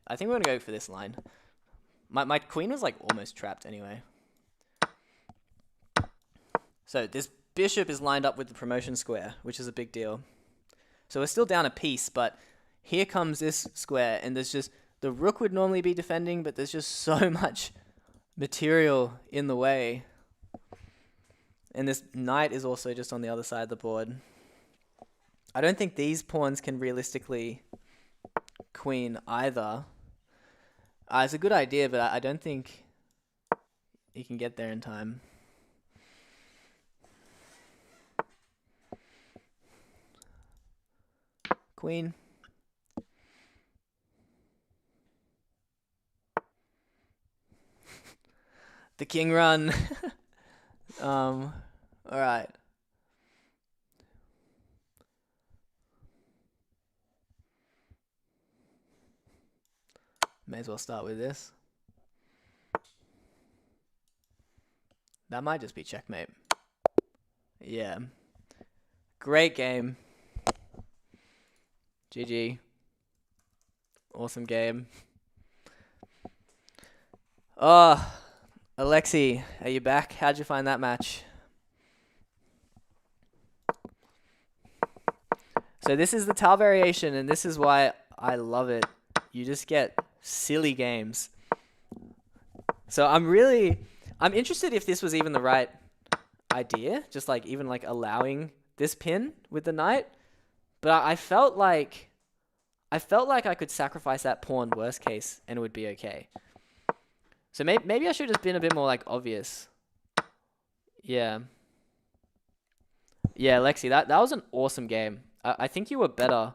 I think we're gonna go for this line. My queen was like almost trapped anyway. So this bishop is lined up with the promotion square, which is a big deal. So we're still down a piece, but here comes this square, and there's just, the rook would normally be defending, but there's just so much material in the way. And this knight is also just on the other side of the board. I don't think these pawns can realistically queen either. It's a good idea, but I don't think you can get there in time. Queen. The king run. All right. May as well start with this. That might just be checkmate. Yeah. Great game. GG. Awesome game. Oh, Alexi, are you back? How'd you find that match? So this is the tile variation, and this is why I love it. You just get silly games. So I'm interested if this was even the right idea, just like even like allowing this pin with the knight. But I felt like I could sacrifice that pawn worst case and it would be okay. So maybe I should have just been a bit more like obvious. Yeah. Yeah, Lexi, that was an awesome game. I think you were better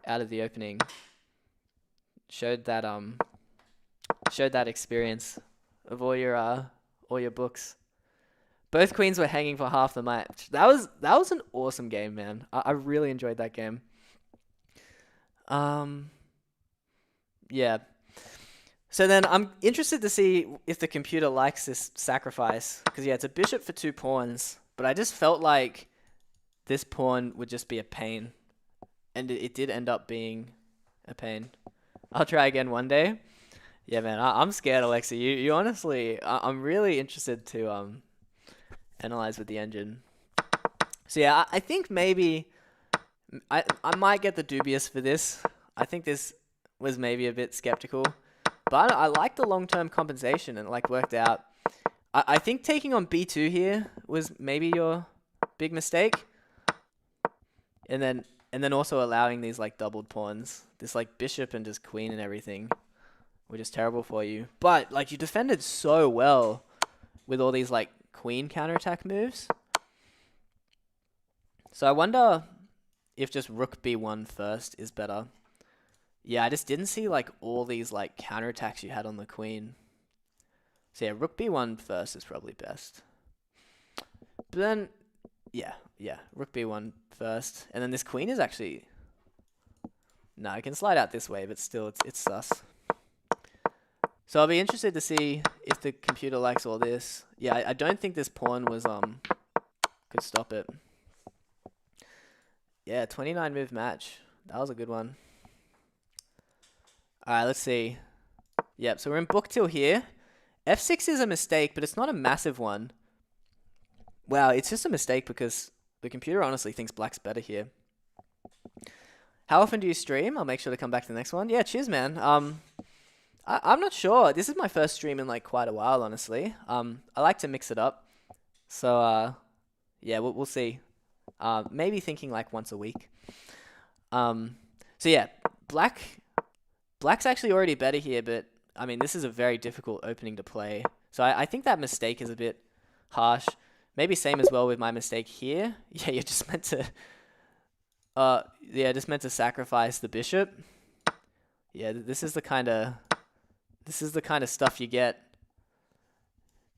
out of the opening. Showed that experience of all your books. Both queens were hanging for half the match. That was an awesome game, man. I really enjoyed that game. Yeah. So then I'm interested to see if the computer likes this sacrifice. Because, yeah, it's a bishop for 2 pawns. But I just felt like this pawn would just be a pain. And it did end up being a pain. I'll try again one day. Yeah, man, I'm scared, Alexi. You honestly, I'm really interested to analyze with the engine. So, yeah, I think maybe I might get the dubious for this. I think this was maybe a bit skeptical. But I like the long-term compensation and like worked out. I think taking on b2 here was maybe your big mistake. And then also allowing these like doubled pawns. This like bishop and just queen and everything. Were just terrible for you. But like you defended so well with all these like queen counterattack moves. So I wonder if just rook b1 first is better. Yeah, I just didn't see like all these like counterattacks you had on the queen. So yeah, rook b1 first is probably best. But then, yeah, rook b1 first. And then this queen is actually... No, I can slide out this way, but still it's sus. So I'll be interested to see if the computer likes all this. Yeah, I don't think this pawn was could stop it. Yeah, 29 move match. That was a good one. Alright, let's see. Yep, so we're in book till here. F6 is a mistake, but it's not a massive one. Wow, it's just a mistake because the computer honestly thinks black's better here. How often do you stream? I'll make sure to come back to the next one. Yeah, cheers, man. I'm not sure. This is my first stream in like quite a while, honestly. I like to mix it up. So, yeah, we'll see. Maybe thinking like once a week. So yeah, black's actually already better here, but I mean, this is a very difficult opening to play. So I think that mistake is a bit harsh. Maybe same as well with my mistake here. Yeah, you're just meant to, just meant to sacrifice the bishop. Yeah, this is the kind of stuff you get.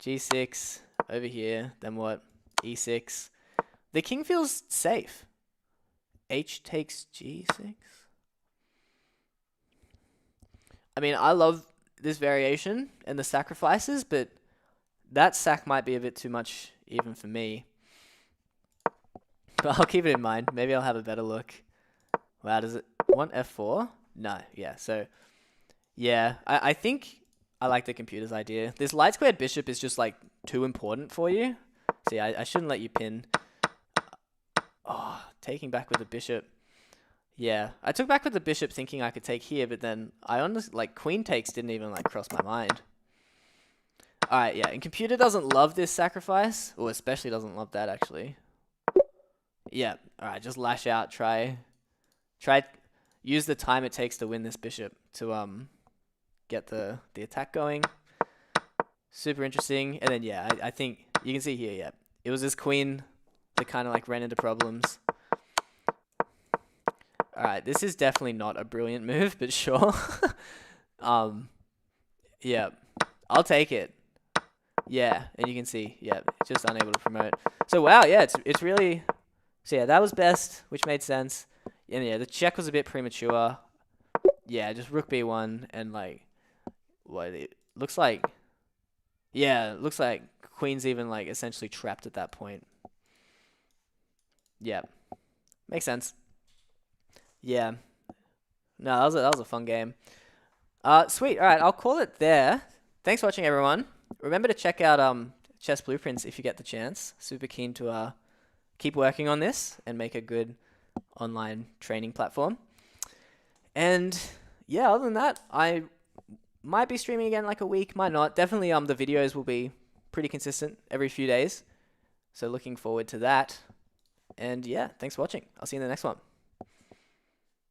G6 over here, then what? E6. The king feels safe. H takes G6. I mean, I love this variation and the sacrifices, but that sack might be a bit too much even for me. But I'll keep it in mind. Maybe I'll have a better look. Wow, does it want F4? No, yeah. So, yeah, I think I like the computer's idea. This light squared bishop is just like too important for you. See, I shouldn't let you pin. Oh, taking back with the bishop. Yeah, I took back with the bishop thinking I could take here, but then I honestly, like, queen takes didn't even, like, cross my mind. Alright, yeah, and computer doesn't love this sacrifice, or especially doesn't love that, actually. Yeah, alright, just lash out, try, use the time it takes to win this bishop to, get the attack going. Super interesting, and then, yeah, I think, you can see here, yeah, it was this queen that kind of, like, ran into problems. Alright, this is definitely not a brilliant move, but sure. Yeah, I'll take it. Yeah, and you can see, yeah, just unable to promote. So wow, yeah, it's really, so yeah, that was best, which made sense. And yeah, the check was a bit premature. Yeah, just rook b1 and like, what it looks like. Yeah, it looks like queen's even like essentially trapped at that point. Yeah, makes sense. Yeah. No, that was a fun game. Sweet. All right, I'll call it there. Thanks for watching, everyone. Remember to check out Chess Blueprints if you get the chance. Super keen to keep working on this and make a good online training platform. And yeah, other than that, I might be streaming again like a week, might not. Definitely the videos will be pretty consistent every few days. So looking forward to that. And yeah, thanks for watching. I'll see you in the next one.